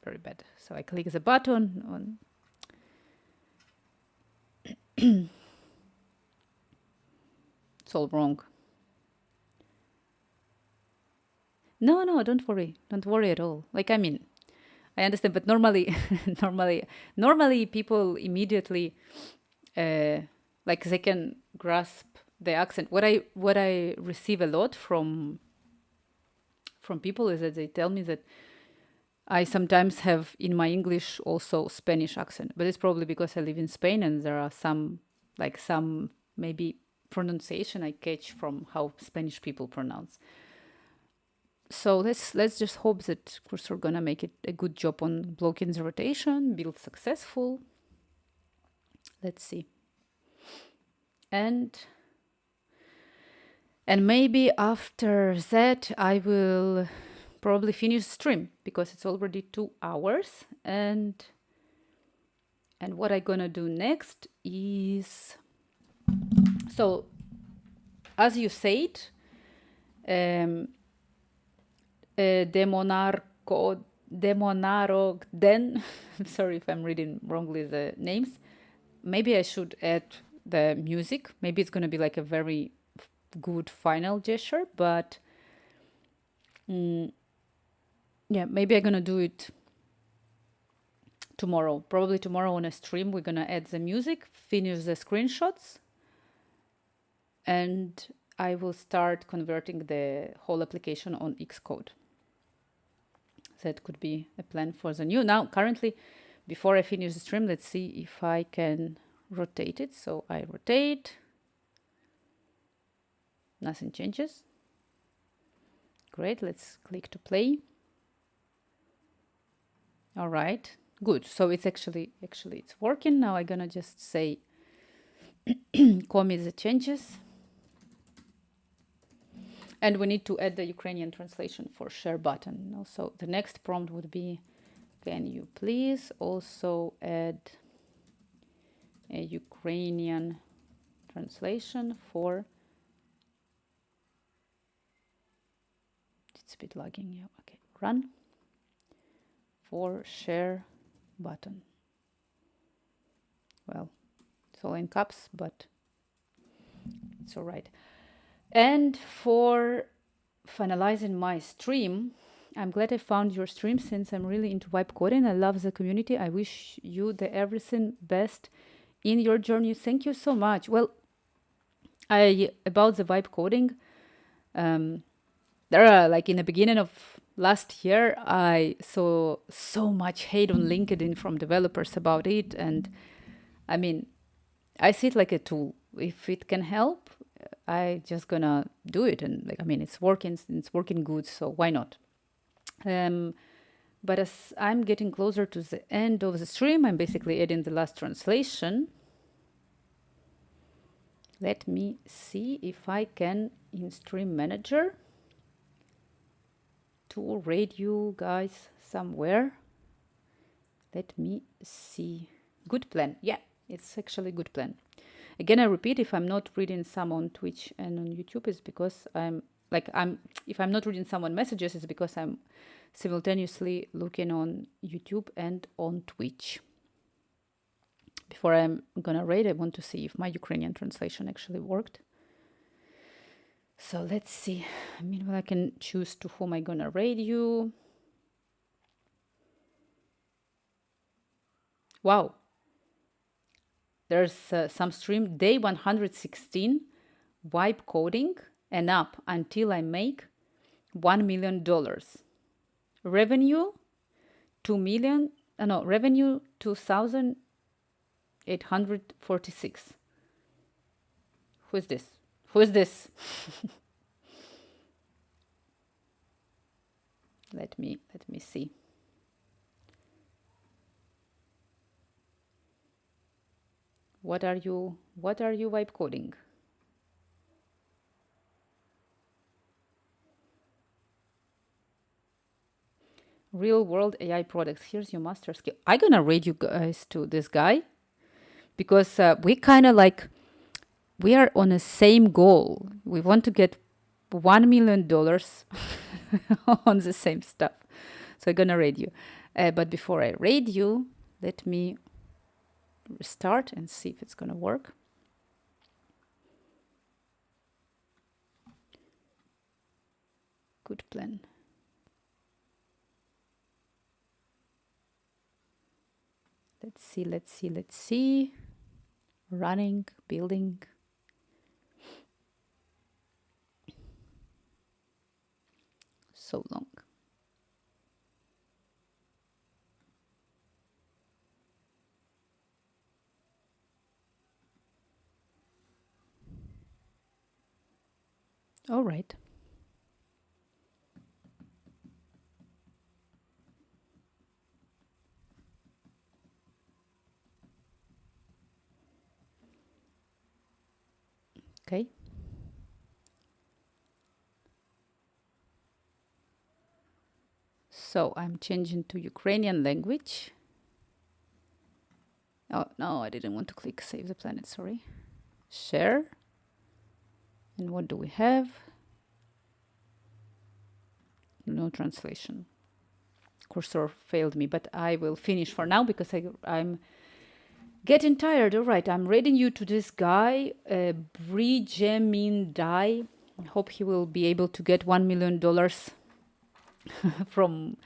very bad. So I click the button on. It's all wrong. No, don't worry at all. Like, I mean, I understand, but normally, normally people immediately, like, they can grasp the accent. What I receive a lot from people is that they tell me that I sometimes have in my English also Spanish accent, but it's probably because I live in Spain and there are some maybe pronunciation I catch from how Spanish people pronounce. So let's just hope that Cursor gonna make it a good job on blocking the rotation, build successful. Let's see. And maybe after that I will probably finish stream because it's already 2 hours. And what I'm gonna do next is, so as you said, Demonarogden, I'm sorry if I'm reading wrongly the names. Maybe I should add the music. Maybe it's going to be like a very good final gesture, but yeah, maybe I'm going to do it tomorrow. Probably tomorrow on a stream, we're going to add the music, finish the screenshots, and I will start converting the whole application on Xcode. That could be a plan for the new. Now, currently, before I finish the stream, let's see if I can rotate it. So I rotate. Nothing changes. Great. Let's click to play. All right. Good. So it's actually it's working. Now I'm gonna just say commit the changes. And we need to add the Ukrainian translation for share button. Also, the next prompt would be, can you please also add a Ukrainian translation for, it's a bit lagging, yeah, okay, run, for share button. Well, it's all in caps, but it's all right. And for finalizing my stream, I'm glad I found your stream since I'm really into vibe coding. I love the community. I wish you the everything best in your journey. Thank you so much. Well, about the vibe coding, there are, like, in the beginning of last year, I saw so much hate on LinkedIn from developers about it. And I mean, I see it like a tool. If it can help, I just gonna do it. And like, I mean, it's working good, so why not? But as I'm getting closer to the end of the stream, I'm basically adding the last translation. Let me see if I can, in Stream Manager, to raid you guys somewhere. Let me see. Good plan. Yeah, it's actually a good plan. Again, I repeat, if I'm not reading some on Twitch and on YouTube, it's because if I'm not reading someone messages, it's because I'm simultaneously looking on YouTube and on Twitch. Before I'm gonna raid, I want to see if my Ukrainian translation actually worked. So let's see. Meanwhile, I can choose to whom I'm gonna raid you. Wow. There's some stream, day 116, vibe coding, and up until I make $1 million. Revenue, 2 million, no, revenue 2,000 846. Who is this? Who is this? Let me see. What are you vibe coding? Real world AI products. Here's your master skill. I'm gonna rate you guys to this guy because we kind of like, we are on the same goal. We want to get $1 million on the same stuff. So I'm gonna rate you. But before I rate you, let me restart and see if it's gonna work. Good plan. Let's see. Running, building. So long. All right. Okay. So I'm changing to Ukrainian language. Oh, no, I didn't want to click Save the Planet, sorry. Share. And what do we have? No translation. Cursor failed me, but I will finish for now because I'm getting tired. All right, I'm rating you to this guy, Brigemin Dai. I hope he will be able to get $1 million from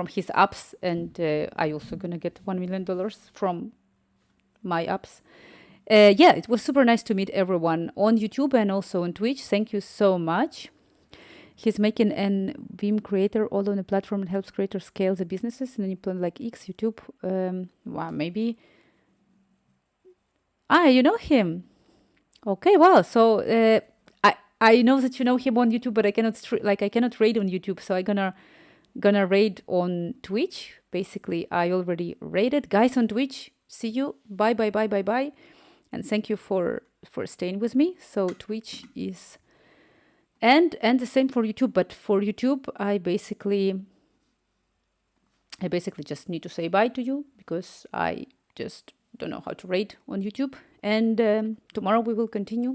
his apps, and I also gonna get $1 million from my apps. Yeah, it was super nice to meet everyone on YouTube and also on Twitch. Thank you so much. He's making an Vim creator all on the platform and helps creators scale the businesses and any plan like X, YouTube. Wow, maybe. You know him. Okay, well, so I know that you know him on YouTube, but I cannot I cannot raid on YouTube, so I'm gonna raid on Twitch. Basically, I already raided. Guys on Twitch, see you. Bye, and thank you for staying with me. So Twitch is, and the same for YouTube. But for YouTube, I basically just need to say bye to you because I just don't know how to raid on YouTube. And tomorrow we will continue.